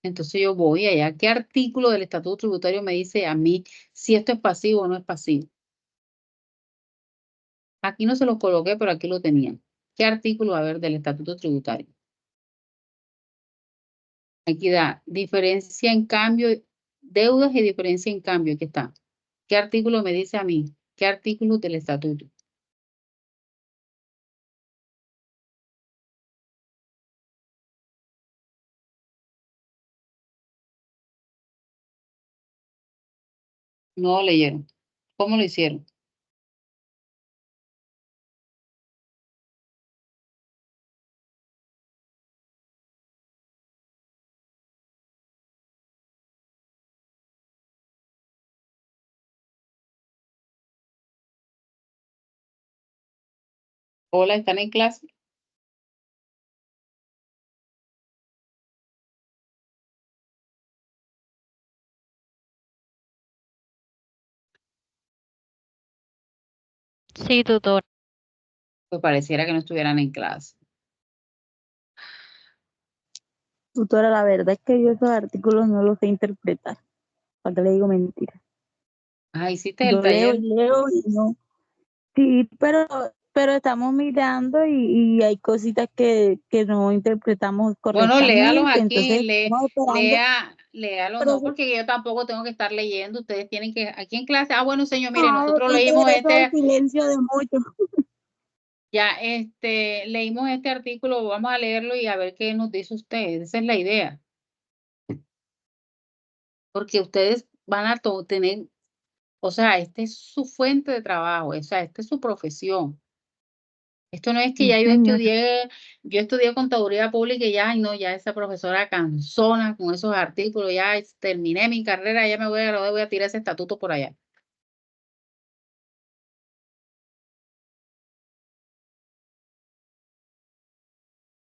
Entonces yo voy allá. ¿Qué artículo del Estatuto Tributario me dice a mí si esto es pasivo o no es pasivo? Aquí no se los coloqué, pero aquí lo tenían. ¿Qué artículo, a ver, del Estatuto Tributario? Aquí da diferencia en cambio, deudas y diferencia en cambio. Aquí está. ¿Qué artículo me dice a mí? ¿Qué artículo del Estatuto? No lo leyeron. ¿Cómo lo hicieron? Hola, ¿están en clase? Sí, tutor. Pues pareciera que no estuvieran en clase. Tutora, la verdad es que yo esos artículos no los sé interpretar. ¿Para qué le digo mentira? Ah, hiciste el Yo leo taller. y leo y no. Sí, pero estamos mirando y hay cositas que no interpretamos Bueno, léalos correctamente. aquí, Entonces, estamos esperando. léalos, no, Pero, porque yo tampoco tengo que estar leyendo, ustedes tienen que, aquí en clase, bueno, señor, mire, ah, nosotros ese leímos es el silencio de muchos. leímos este artículo, vamos a leerlo y a ver qué nos dice usted, esa es la idea, porque ustedes van a tener, o sea, esta es su fuente de trabajo, o sea, esta es su profesión. Esto no es que Sí, ya señora. yo estudié contaduría pública y ya, ay no, ya esa profesora cansona con esos artículos, ya terminé mi carrera, ya me voy a graduar, voy a tirar ese estatuto por allá.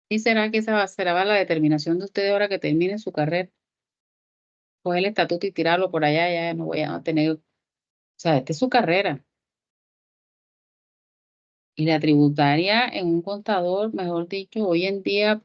¿Y será que será la determinación de ustedes ahora que terminen su carrera? Coger el estatuto y tirarlo por allá, ya no voy a tener, o sea, esta es su carrera. Y la tributaria en un contador, mejor dicho, hoy en día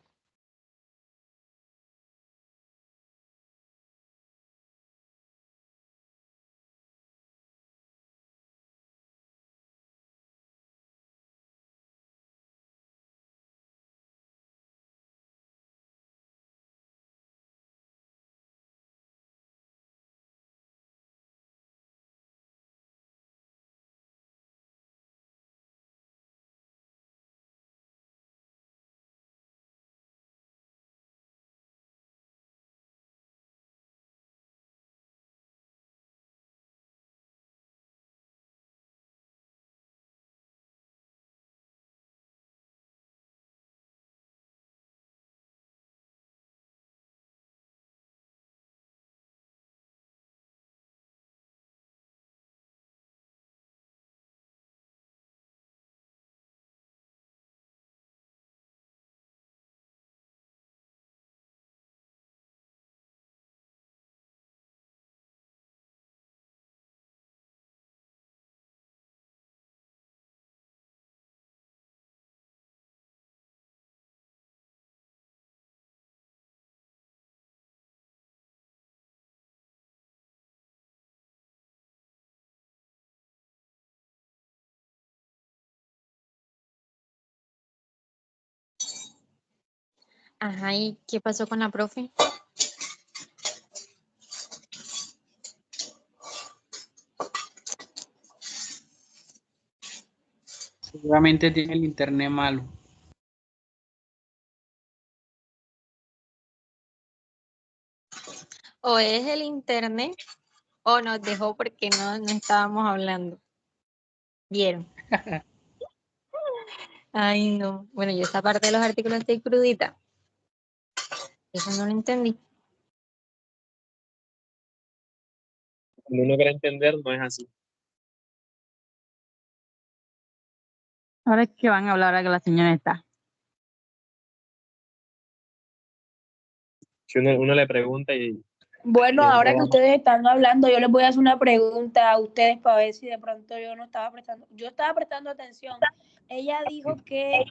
Ajá, ¿y qué pasó con la profe? Seguramente tiene el internet malo. O es el internet o nos dejó porque no estábamos hablando. ¿Vieron? Ay, no. Bueno, yo esta parte de los artículos estoy crudita. Eso no lo entendí. Cuando uno quiere entender, no es así. Ahora es que van a hablar ahora que la señora está. Si uno le pregunta y Bueno, no ahora que va. ustedes están hablando, yo les voy a hacer una pregunta a ustedes para ver si de pronto yo estaba prestando atención. Ella dijo que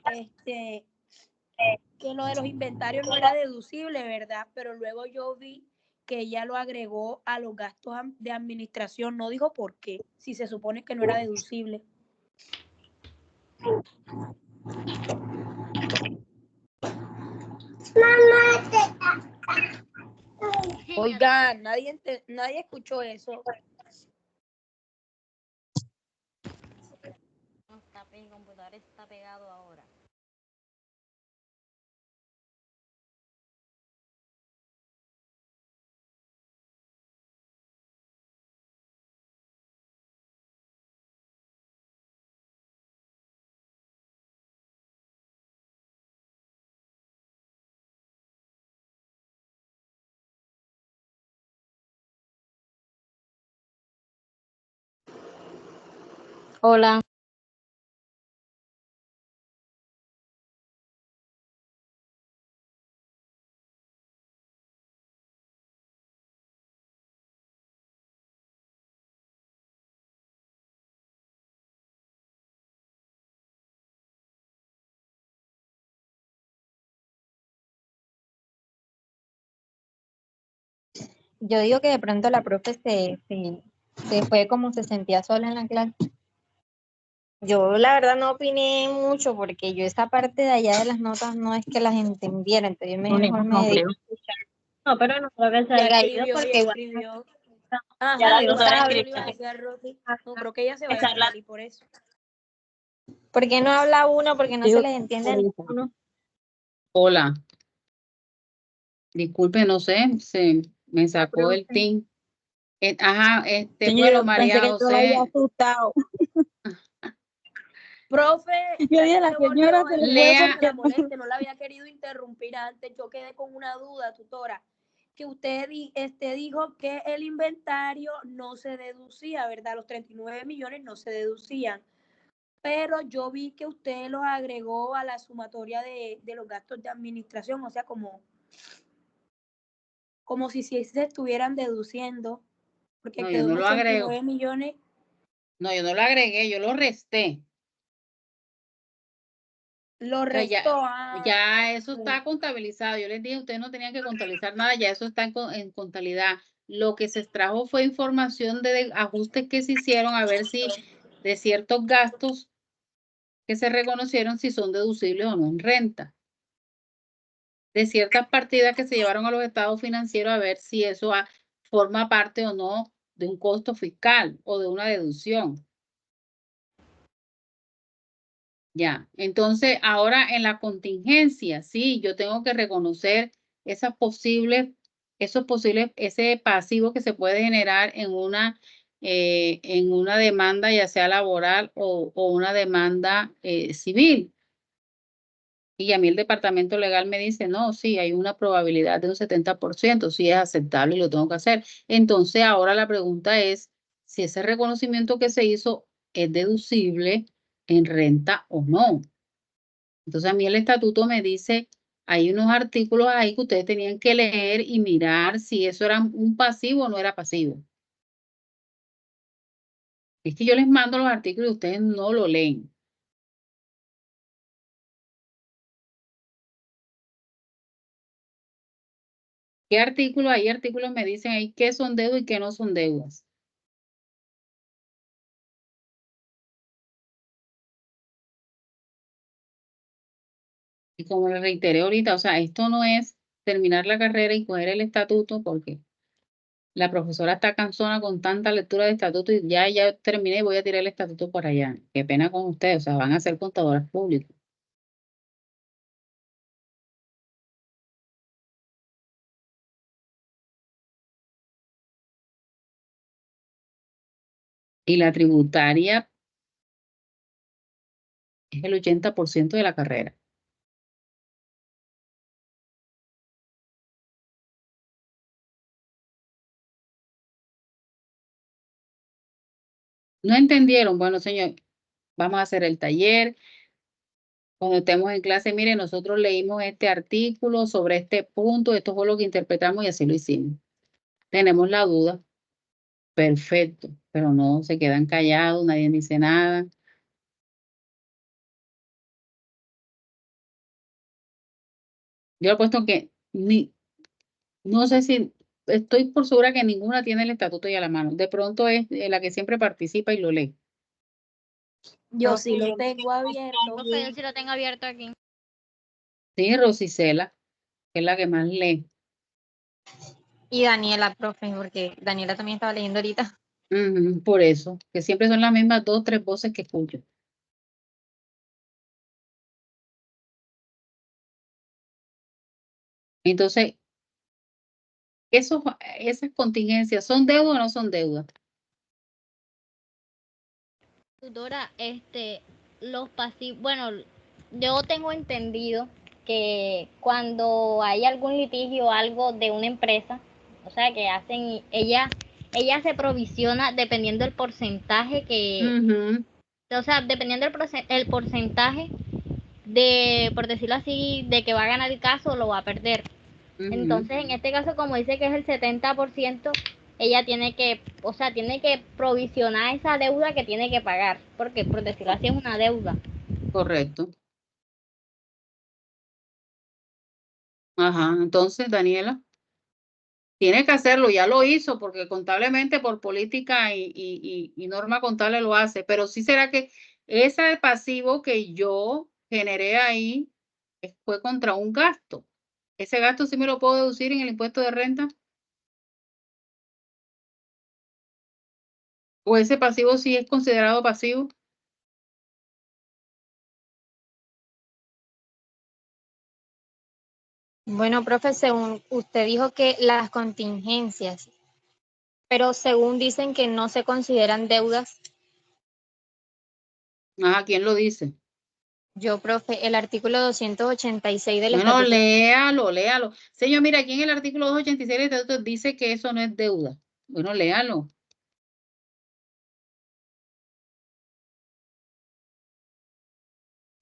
lo de los inventarios no era deducible, ¿verdad? Pero luego yo vi que ella lo agregó a los gastos de administración, no dijo por qué, si se supone que no era deducible. Oigan, nadie escuchó eso. Mi computador está pegado ahora. Hola. Yo digo que de pronto la profe se fue como se sentía sola en la clase. Yo la verdad no opiné mucho porque yo esa parte de allá de las notas no es que las entendiera, entonces yo mejor me dedico a escuchar. No, pero no creo que se haya Ella escrito escribió, porque ella igual escribió. ya Ajá, la yo tutora estaba, yo le escribió. iba a decir a Rosy, no creo que ella se vaya a Echarla. salir por eso. ¿Por qué no habla uno? Porque no se Dijo les entiende a ninguno. Hola, disculpe, no sé, se me sacó el team. Ajá, Señor, bueno, yo pensé María que yo la había José, asustado. Profe, Yo dije, la se señora volvió, se le fue lea, disculpe porque la moleste, no la había querido interrumpir antes, yo quedé con una duda, tutora, que usted dijo que el inventario no se deducía, ¿verdad? Los 39 millones no se deducían, pero yo vi que usted los agregó a la sumatoria de los gastos de administración, o sea, como si se estuvieran deduciendo, porque no, yo quedó en no lo agrego, 89 millones. no, yo no lo agregué, yo lo resté. Lo O sea, restó. ya eso Ok. está contabilizado. Yo les dije, ustedes no tenían que contabilizar nada, ya eso está en contabilidad. Lo que se extrajo fue información de ajustes que se hicieron a ver si de ciertos gastos que se reconocieron si son deducibles o no en renta. De ciertas partidas que se llevaron a los estados financieros a ver si eso forma parte o no de un costo fiscal o de una deducción. Ya, entonces ahora en la contingencia, sí, yo tengo que reconocer ese pasivo que se puede generar en una demanda, ya sea laboral o una demanda civil. Y a mí el departamento legal me dice, no, sí, hay una probabilidad de un 70%, sí es aceptable y lo tengo que hacer. Entonces ahora la pregunta es si ese reconocimiento que se hizo es deducible en renta o no. Entonces a mí el estatuto me dice, hay unos artículos ahí que ustedes tenían que leer y mirar si eso era un pasivo o no era pasivo. Es que yo les mando los artículos y ustedes no lo leen. ¿Qué artículos? Hay artículos me dicen ahí qué son deudas y qué no son deudas. Y como le reiteré ahorita, o sea, esto no es terminar la carrera y coger el estatuto porque la profesora está cansona con tanta lectura de estatuto y ya terminé y voy a tirar el estatuto por allá. Qué pena con ustedes, o sea, van a ser contadoras públicas. Y la tributaria es el 80% de la carrera. ¿No entendieron? Bueno, señor, vamos a hacer el taller. Cuando estemos en clase, mire, nosotros leímos este artículo sobre este punto, esto fue lo que interpretamos y así lo hicimos. Tenemos la duda, perfecto, pero no se quedan callados, nadie dice nada. Yo he puesto que no sé si, estoy por segura que ninguna tiene el estatuto ya a la mano. De pronto es la que siempre participa y lo lee. Yo sí lo tengo abierto. Profe, yo sí lo tengo abierto aquí. Sí, Rosicela, que es la que más lee. Y Daniela, profe, porque Daniela también estaba leyendo ahorita. Por eso, que siempre son las mismas 2 o 3 voces que escucho. Entonces, esas contingencias, ¿son deuda o no son deuda? Tutora, los pasivos, bueno, yo tengo entendido que cuando hay algún litigio o algo de una empresa, o sea, que hacen, ella se provisiona dependiendo del porcentaje o sea, dependiendo el porcentaje de, por decirlo así, de que va a ganar el caso o lo va a perder. Entonces, en este caso, como dice que es el 70%, ella tiene que, o sea, tiene que provisionar esa deuda que tiene que pagar, porque por decirlo así es una deuda. Correcto. Ajá, entonces, Daniela, tiene que hacerlo, ya lo hizo, porque contablemente por política y norma contable lo hace, pero sí será que ese pasivo que yo generé ahí fue contra un gasto. ¿Ese gasto sí me lo puedo deducir en el impuesto de renta? ¿O ese pasivo sí es considerado pasivo? Bueno, profe, según usted dijo que las contingencias, pero según dicen que no se consideran deudas. Ajá, ¿quién lo dice? Yo, profe, el artículo 286 del Bueno, estatuto. léalo. Señor, mira, aquí en el artículo 286 del estatuto dice que eso no es deuda. Bueno, léalo.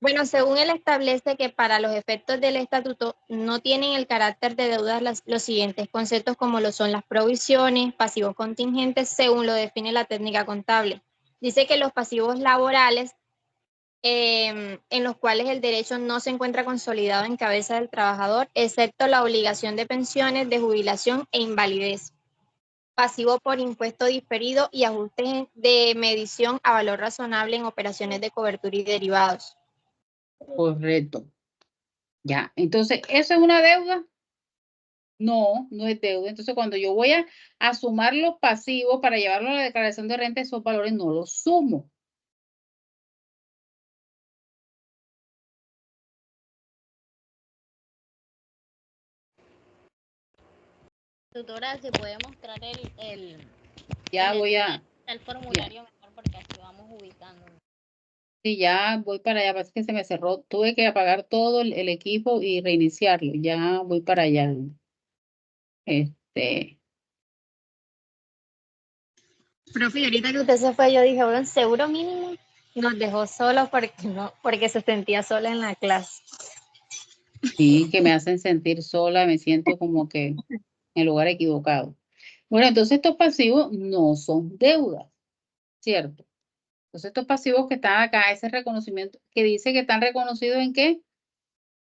Bueno, según él establece que para los efectos del estatuto no tienen el carácter de deudas los siguientes conceptos como lo son las provisiones, pasivos contingentes, según lo define la técnica contable. Dice que los pasivos laborales en los cuales el derecho no se encuentra consolidado en cabeza del trabajador, excepto la obligación de pensiones, de jubilación e invalidez. Pasivo por impuesto diferido y ajustes de medición a valor razonable en operaciones de cobertura y derivados. Correcto. Ya, entonces, ¿eso es una deuda? No, no es deuda. Entonces, cuando yo voy a sumar los pasivos para llevarlo a la declaración de renta, esos valores no los sumo. Tutora, si puede mostrar Ya voy a, el formulario mejor porque así vamos ubicando. sí, ya voy para allá. Parece que se me cerró. Tuve que apagar todo el equipo y reiniciarlo. Ya voy para allá. Profe, y ahorita que usted se fue, yo dije, bueno, seguro mínimo nos dejó solos porque se sentía sola en la clase. Sí, que me hacen sentir sola, me siento como que en el lugar equivocado. Bueno, entonces estos pasivos no son deudas, ¿cierto? Entonces estos pasivos que están acá, ese reconocimiento que dice que están reconocidos ¿en qué?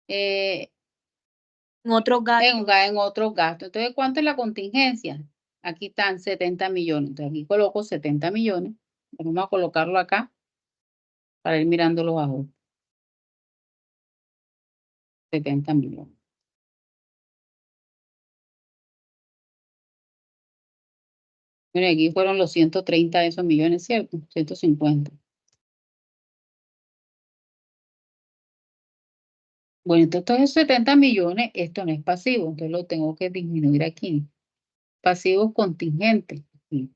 En otros gastos. En otros gastos. Entonces, ¿cuánto es la contingencia? Aquí están 70 millones. Entonces, aquí coloco 70 millones. Vamos a colocarlo acá para ir mirando los ajustes. 70 millones. Bueno, aquí fueron los 130 de esos millones, ¿cierto? 150. Bueno, entonces estos 70 millones, esto no es pasivo, entonces lo tengo que disminuir aquí. Pasivos contingentes. Sí.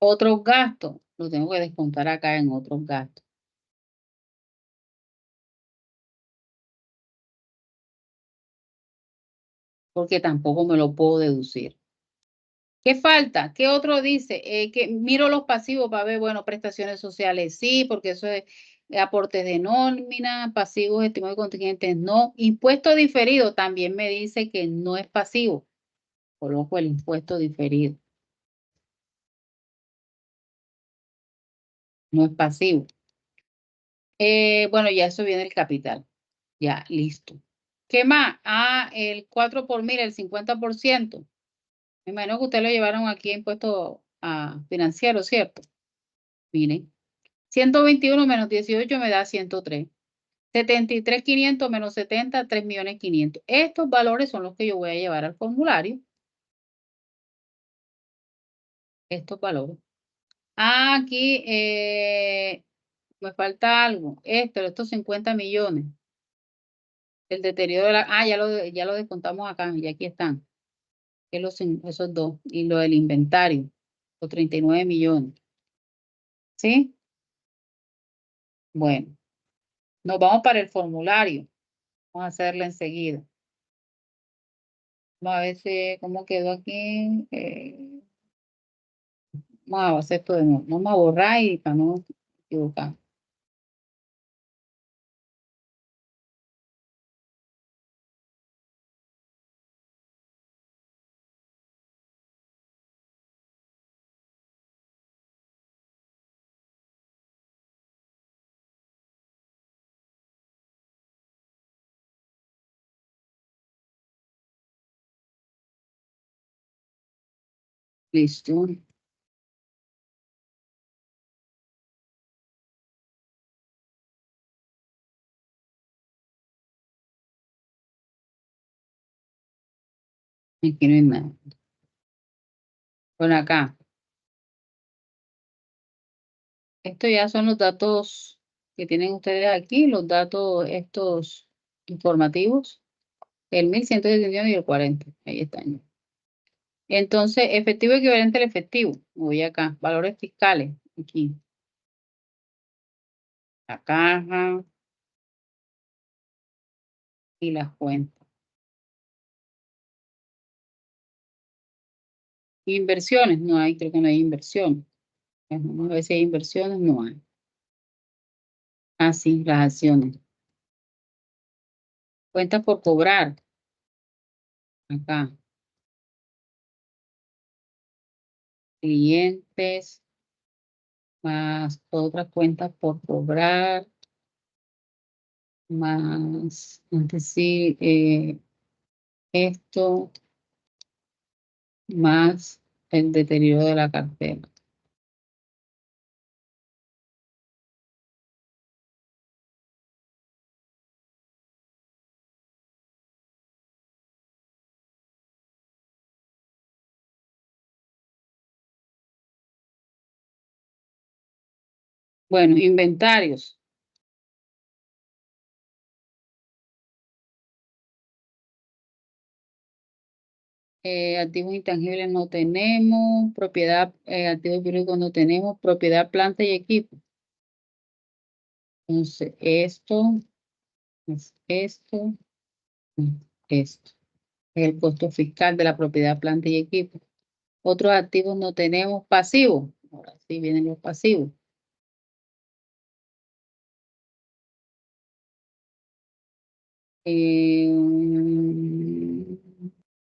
Otros gastos, lo tengo que descontar acá en otros gastos. Porque tampoco me lo puedo deducir. ¿Qué falta? ¿Qué otro dice? Que miro los pasivos para ver, bueno, prestaciones sociales, sí, porque eso es aportes de nómina, pasivos, estimados y contingentes, no. Impuesto diferido también me dice que no es pasivo. Coloco el impuesto diferido. No es pasivo. Bueno, ya eso viene el capital. Ya, listo. ¿Qué más? Ah, el 4 por mil, el 50%. Me imagino que ustedes lo llevaron aquí a impuesto financiero, ¿cierto? Miren. 121 menos 18 me da 103. 73.500 menos 70, 3.500.000. Estos valores son los que yo voy a llevar al formulario. Estos valores. Aquí me falta algo. Estos 50 millones. El deterioro de la... ya lo descontamos acá y aquí están. Esos dos. Y lo del inventario. Los 39 millones. ¿Sí? Bueno. Nos vamos para el formulario. Vamos a hacerlo enseguida. Vamos a ver cómo quedó aquí. Vamos a hacer esto de nuevo. Vamos a borrar y para no equivocar. Listo. Aquí no hay nada. Por acá. Estos ya son los datos que tienen ustedes aquí, los datos estos informativos. El 1.171 y el 40. Ahí están. Entonces, efectivo equivalente al efectivo. Voy acá. Valores fiscales. Aquí. La caja y las cuentas. Inversiones. No hay, creo que no hay inversiones. Vamos a ver si hay inversiones. No hay. Ah, sí, las acciones. Cuentas por cobrar. Acá. Clientes. Más otras cuentas por cobrar. Más, antes sí, esto. Más el deterioro de la cartera. Bueno, inventarios. Activos intangibles no tenemos, propiedad, activos jurídicos no tenemos, propiedad, planta y equipo. Entonces, esto es esto, esto. Es el costo fiscal de la propiedad, planta y equipo. Otros activos no tenemos pasivos. Ahora sí vienen los pasivos.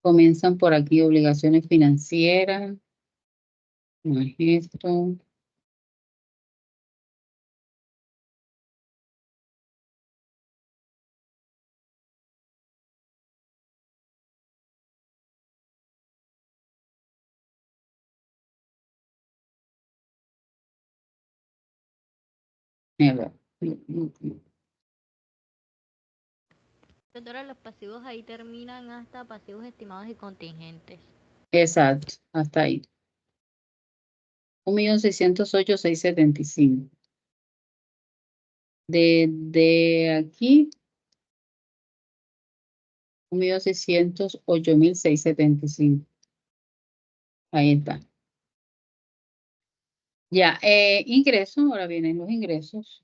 Comienzan por aquí obligaciones financieras. No es esto. Never. Doctora, los pasivos ahí terminan hasta pasivos estimados y contingentes. Exacto, hasta ahí. 1.608.675. De aquí, 1.608.675. Ahí está. Ya, ingresos, ahora vienen los ingresos.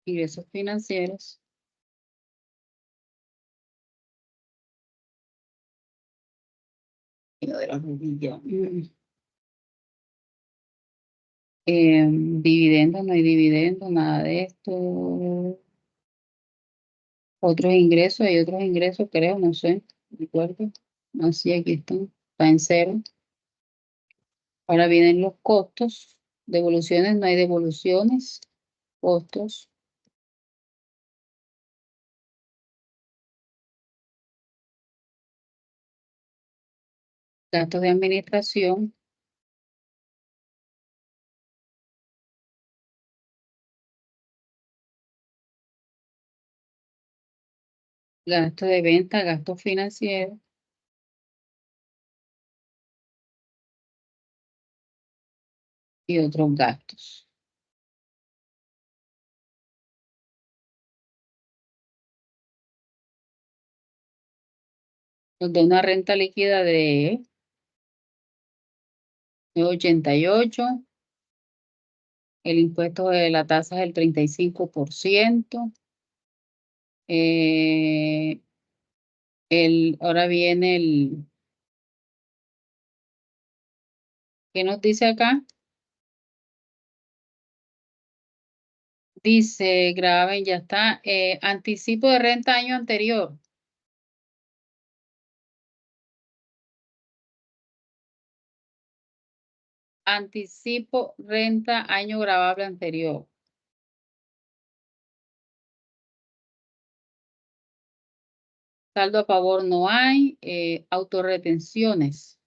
Ingresos financieros. Y lo de la rodilla. Dividendos, no hay dividendos, nada de esto. Otros ingresos, hay otros ingresos, creo, no sé, no recuerdo. No sé, aquí están, está en cero. Ahora vienen los costos. Devoluciones, no hay devoluciones. Costos. Gastos de administración. Gastos de venta, gastos financieros. Y otros gastos. Nos da una renta líquida de 88. El impuesto de la tasa es el 35%. Ahora viene el... ¿Qué nos dice acá? Dice, graben, ya está. Anticipo de renta año anterior. Anticipo renta año grabable anterior. Saldo a favor no hay. Autorretenciones.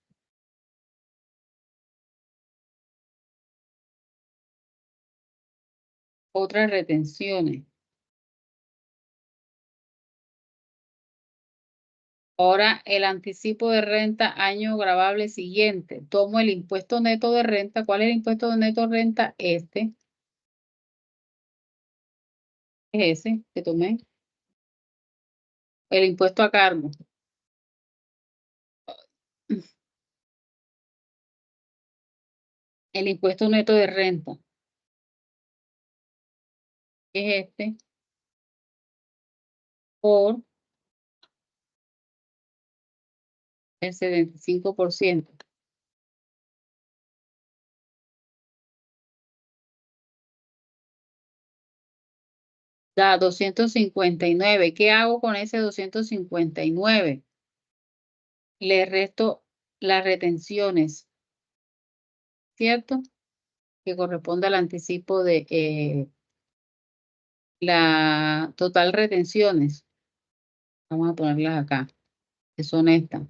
Otras retenciones. Ahora el anticipo de renta año grabable siguiente. Tomo el impuesto neto de renta. ¿Cuál es el impuesto neto de renta? Este. Es ese que tomé. El impuesto a cargo. El impuesto neto de renta. Es este. Por el 75%. Da 259. ¿Qué hago con ese 259? Le resto las retenciones, ¿cierto? Que corresponde al anticipo de la total retenciones. Vamos a ponerlas acá, que son estas.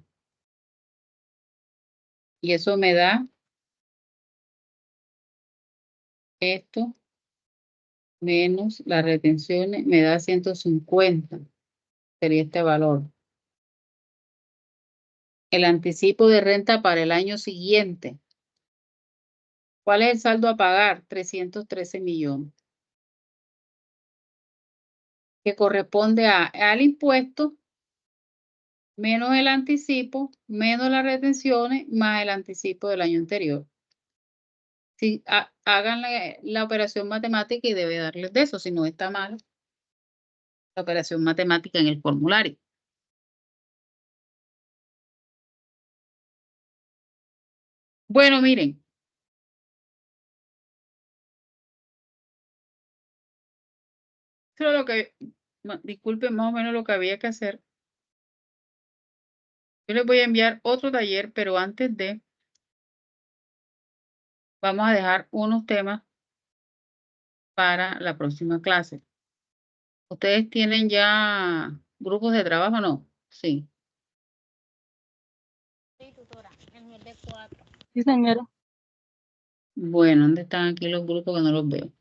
Y eso me da esto menos las retenciones, me da 150. Sería este valor. El anticipo de renta para el año siguiente. ¿Cuál es el saldo a pagar? 313 millones. Que corresponde al impuesto menos el anticipo, menos las retenciones, más el anticipo del año anterior. Si hagan la operación matemática y debe darles de eso, si no está mal la operación matemática en el formulario. Bueno, miren. Eso es lo que, disculpen más o menos lo que había que hacer. Yo les voy a enviar otro taller, pero antes de, vamos a dejar unos temas para la próxima clase. Ustedes tienen ya grupos de trabajo, no. Sí. Sí, tutora, en el de 4. Sí, señora. Bueno, ¿dónde están aquí los grupos que no los veo?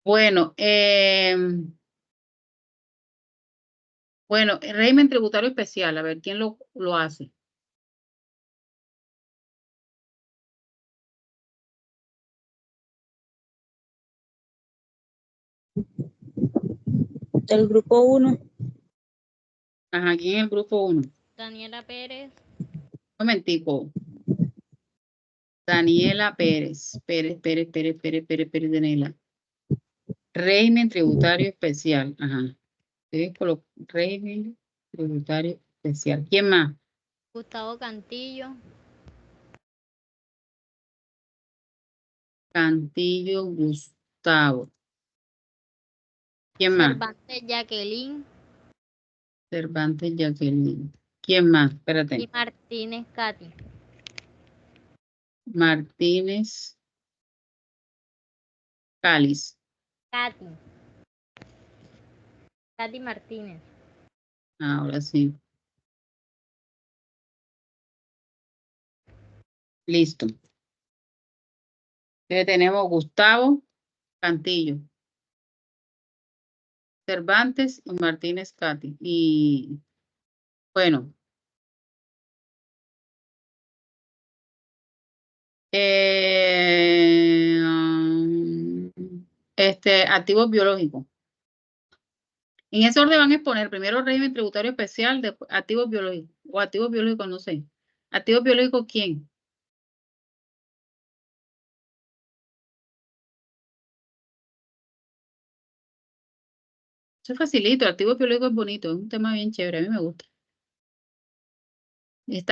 Bueno, el régimen tributario especial, a ver quién lo hace. El grupo 1. Ajá, aquí en el grupo 1. Daniela Pérez. Un momentico. Daniela Pérez. Pérez, Daniela. Régimen tributario especial. Ajá. Régimen tributario especial. ¿Quién más? Gustavo Cantillo. Cantillo Gustavo. ¿Quién más? Cervantes Jacqueline. Cervantes Jacqueline. ¿Quién más? Y Espérate. Martínez Katy. Martínez Cáliz. Katy. Katy Martínez. Ahora sí. Listo. Entonces tenemos Gustavo Cantillo, Cervantes y Martínez Cati. Y bueno. Activos biológicos. En ese orden van a exponer primero régimen tributario especial, después activos biológicos, o activos biológicos, no sé. ¿Activos biológicos quién? Eso es facilito, activos biológicos es bonito, es un tema bien chévere, a mí me gusta.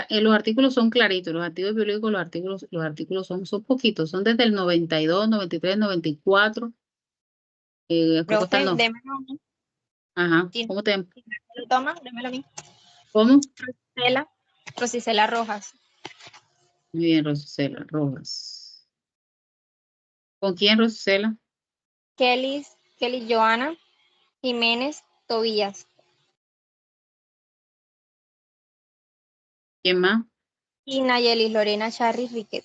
Los artículos son claritos, los activos biológicos, los artículos son poquitos, son desde el 92, 93, 94. Profe, démelo a mí. Ajá, Sí, ¿cómo te...? si me lo toma, démelo a mí. ¿Cómo? Rosicela Rojas. Muy bien, Rosicela Rojas. ¿Con quién, Rosicela? Kelly Joana Jiménez Tobías. ¿Quién más? Y Nayeli Lorena Charri Riquet.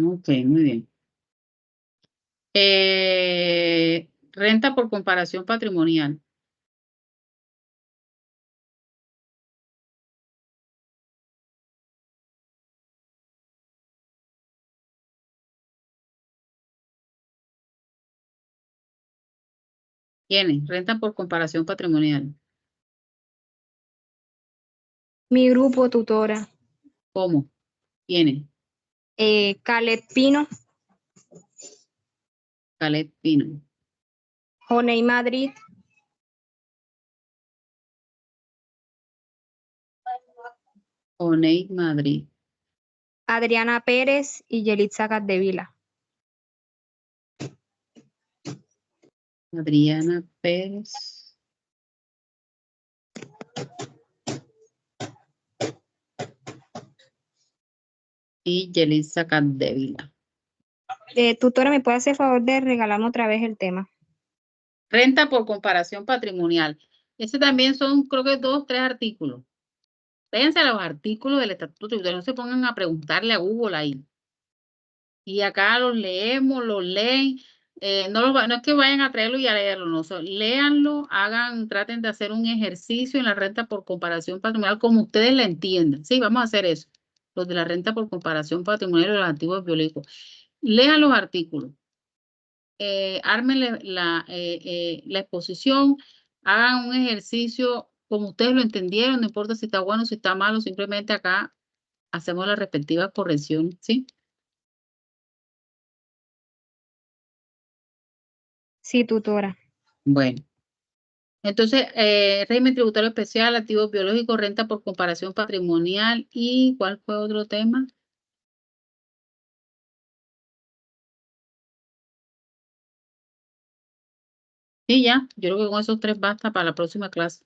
Ok, muy bien. Renta por comparación patrimonial. ¿Quiénes? Renta por comparación patrimonial. Mi grupo, tutora. ¿Cómo? ¿Quiénes? Calet Pino, Caleb Pino. Joney Madrid, Oney Madrid. Adriana Pérez y Yelitza Capdevila. Adriana Pérez. Y Yelitza Capdevila. Tutora, ¿me puede hacer el favor de regalarme otra vez el tema? Renta por comparación patrimonial. Ese también son, creo que 2, 3 artículos. Véanse los artículos del Estatuto Tributario, no se pongan a preguntarle a Google ahí. Y acá los leemos, los leen. No es que vayan a traerlo y a leerlo, no. Léanlo, traten de hacer un ejercicio en la renta por comparación patrimonial como ustedes la entiendan. Sí, vamos a hacer eso. Los de la renta por comparación patrimonial y los activos biológicos. Lean los artículos. Ármenle la exposición, hagan un ejercicio como ustedes lo entendieron, no importa si está bueno, si está malo, simplemente acá hacemos la respectiva corrección, ¿sí? Sí, tutora. Bueno, entonces, régimen tributario especial, activos biológicos, renta por comparación patrimonial y ¿cuál fue otro tema? Sí, ya, yo creo que con esos 3 basta para la próxima clase.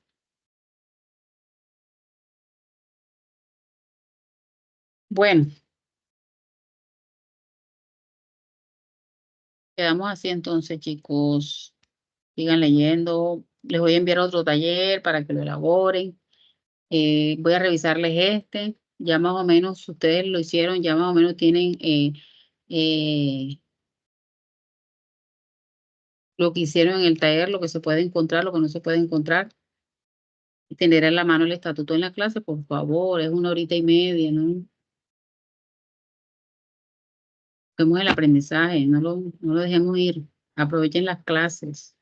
Bueno, quedamos así entonces, chicos. sigan leyendo. Les voy a enviar otro taller para que lo elaboren. Voy a revisarles este. Ya más o menos ustedes lo hicieron, ya más o menos tienen lo que hicieron en el taller, lo que se puede encontrar, lo que no se puede encontrar. Y tener en la mano el estatuto en la clase, por favor, es 1 hora y media, ¿no? Vemos el aprendizaje, no lo dejemos ir. Aprovechen las clases.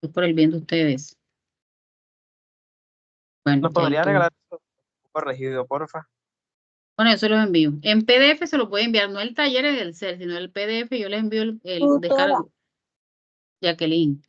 Es por el bien de ustedes. Bueno, ¿Nos ya podría esto. regalar eso corregido, porfa? Bueno, yo se los envío. En PDF se lo puede enviar, no el taller en el CEL, sino el PDF. Yo les envío el Tutora, descargo. Jacqueline.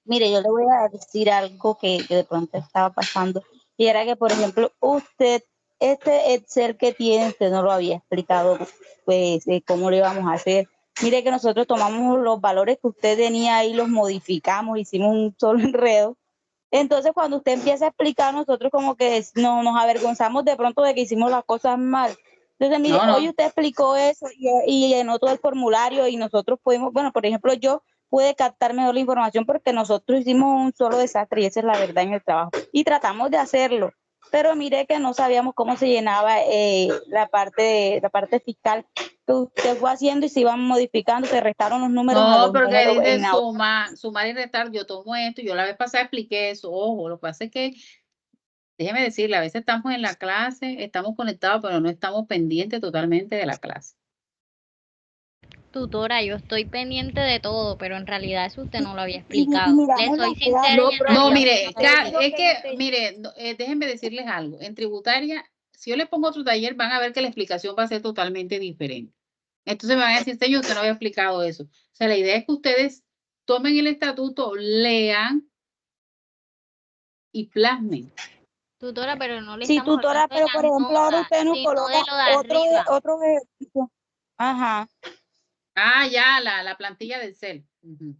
mire, yo le voy a decir algo que de pronto estaba pasando, y era que, por ejemplo, usted, este Excel que tiene, usted no lo había explicado, pues, cómo lo íbamos a hacer. Mire que nosotros tomamos los valores que usted tenía ahí, los modificamos, hicimos un solo enredo. Entonces, cuando usted empieza a explicar, nosotros como que no, nos avergonzamos de pronto de que hicimos las cosas mal. Entonces, mire, No, hoy no. usted explicó eso y llenó todo el formulario y nosotros pudimos, bueno, por ejemplo, yo pude captar mejor la información porque nosotros hicimos un solo desastre y esa es la verdad en el trabajo. Y tratamos de hacerlo, pero mire que no sabíamos cómo se llenaba la parte fiscal que usted fue haciendo y se iban modificando, se restaron los números a No, los porque números dice en la sumar y restar. Yo tomo esto. Yo la vez pasada expliqué eso. Ojo, lo que pasa es que, déjeme decirle, a veces estamos en la clase, estamos conectados, pero no estamos pendientes totalmente de la clase. Tutora, yo estoy pendiente de todo, pero en realidad eso usted no lo había y explicado. Le miramos soy la sincera clase. y en No, realidad mire, usted no lo es que, mire, déjenme decirles algo. En tributaria, si yo les pongo otro taller, van a ver que la explicación va a ser totalmente diferente. Entonces me van a decir, señor, usted no había explicado eso. O sea, la idea es que ustedes tomen el estatuto, lean y plasmen. Tutora, pero no le Sí, estamos tutora, hablando de pero por las ejemplo, ahora notas, usted nos sino coloca de lo de arriba. otro ejercicio. Ajá, Ah, ya, la plantilla del CEL. Ujú.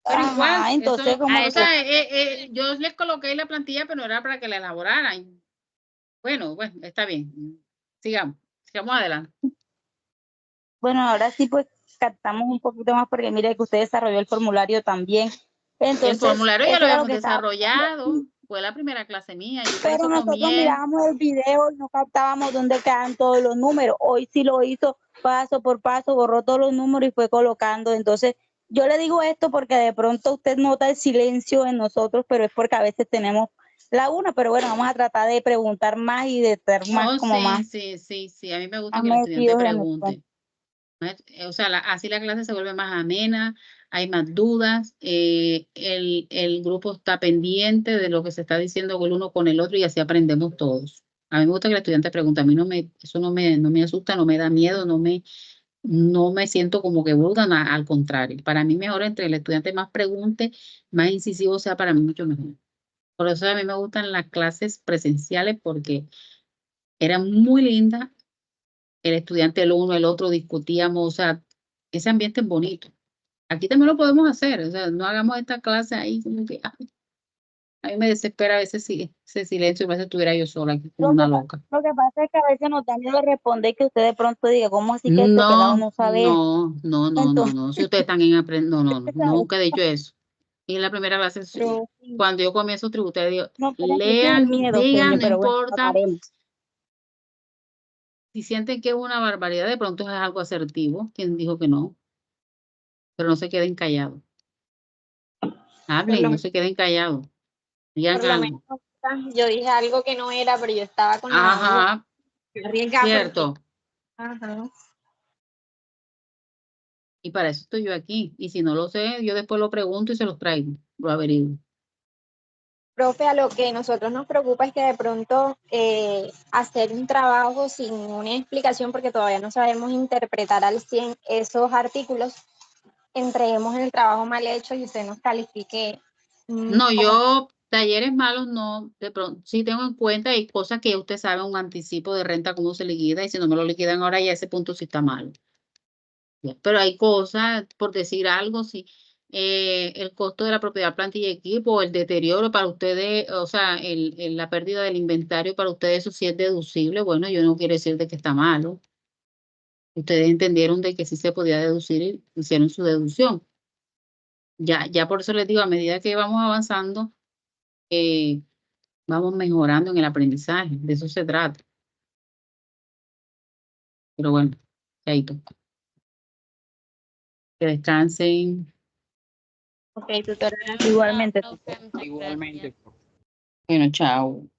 Pero igual, ajá, eso, entonces como A o eso, que, sea, yo les coloqué la plantilla, pero no era para que la elaboraran. Bueno, está bien. Sigamos adelante. bueno, ahora sí pues captamos un poquito más porque mire que usted desarrolló el formulario también. El Entonces, formulario ya lo eso era lo habíamos que estaba desarrollado, pasando. fue la primera clase mía, yo por Pero eso nosotros tomé, mirábamos el video y no captábamos dónde quedan todos los números. Hoy sí lo hizo paso por paso, borró todos los números y fue colocando. Entonces, yo le digo esto porque de pronto usted nota el silencio en nosotros, pero es porque a veces tenemos laguna. Pero bueno, vamos a tratar de preguntar más y de estar más oh, como más, sí, a mí me gusta más que el estudiante metidos en el tema. pregunte. O sea, así la clase se vuelve más amena, hay más dudas, el grupo está pendiente de lo que se está diciendo el uno con el otro y así aprendemos todos. A mí me gusta que el estudiante pregunte, a mí eso no me asusta, no me da miedo, no me siento como que burda, al contrario. Para mí mejor entre el estudiante más pregunte, más incisivo sea para mí mucho mejor. Por eso a mí me gustan las clases presenciales porque eran muy lindas, el estudiante el uno, el otro discutíamos, o sea, ese ambiente es bonito. Aquí también lo podemos hacer, o sea, no hagamos esta clase ahí como que, ay, a mí me desespera a veces ese silencio, parece que estuviera yo sola aquí como Lo que, una loca. lo que pasa es que a veces nos da miedo responder que usted de pronto diga, ¿cómo así que este pelado No, no sabe esto? Entonces, no. Si ustedes están en no, nunca he dicho eso. Y en la primera clase, pero, sí, cuando yo comienzo tributario, no, pero ese es el lean, miedo, digan, señor, no pero bueno, importa. trataremos. Si sienten que es una barbaridad, de pronto es algo asertivo. ¿Quién dijo que no? Pero no se queden callados. Por Hablen, lo, no se queden callados. Digan por lo algo. menos yo dije algo que no era, pero yo estaba con la duda. Ajá, Me arriesgaba porque, cierto. ajá. Y para eso estoy yo aquí. Y si no lo sé, yo después lo pregunto y se los traigo. Lo averiguo. Profe, a lo que nosotros nos preocupa es que de pronto hacer un trabajo sin una explicación, porque todavía no sabemos interpretar al 100 esos artículos, entreguemos el trabajo mal hecho y usted nos califique No, como yo talleres malos no, de pronto sí tengo en cuenta, hay cosas que usted sabe, un anticipo de renta, cómo se liquida, y si no me lo liquidan ahora, ya ese punto sí está mal. Ya. Pero hay cosas, por decir algo, si el costo de la propiedad, plantilla y equipo, el deterioro para ustedes, o sea, la pérdida del inventario para ustedes, eso sí es deducible. Bueno, yo no quiero decir de que está malo. Ustedes entendieron de que sí se podía deducir y hicieron su deducción. Ya por eso les digo, a medida que vamos avanzando, vamos mejorando en el aprendizaje, de eso se trata. Pero bueno, chaito. Que descansen. Ok, tutora. Igualmente. Profe, muchas Igualmente. gracias. Bueno, chao.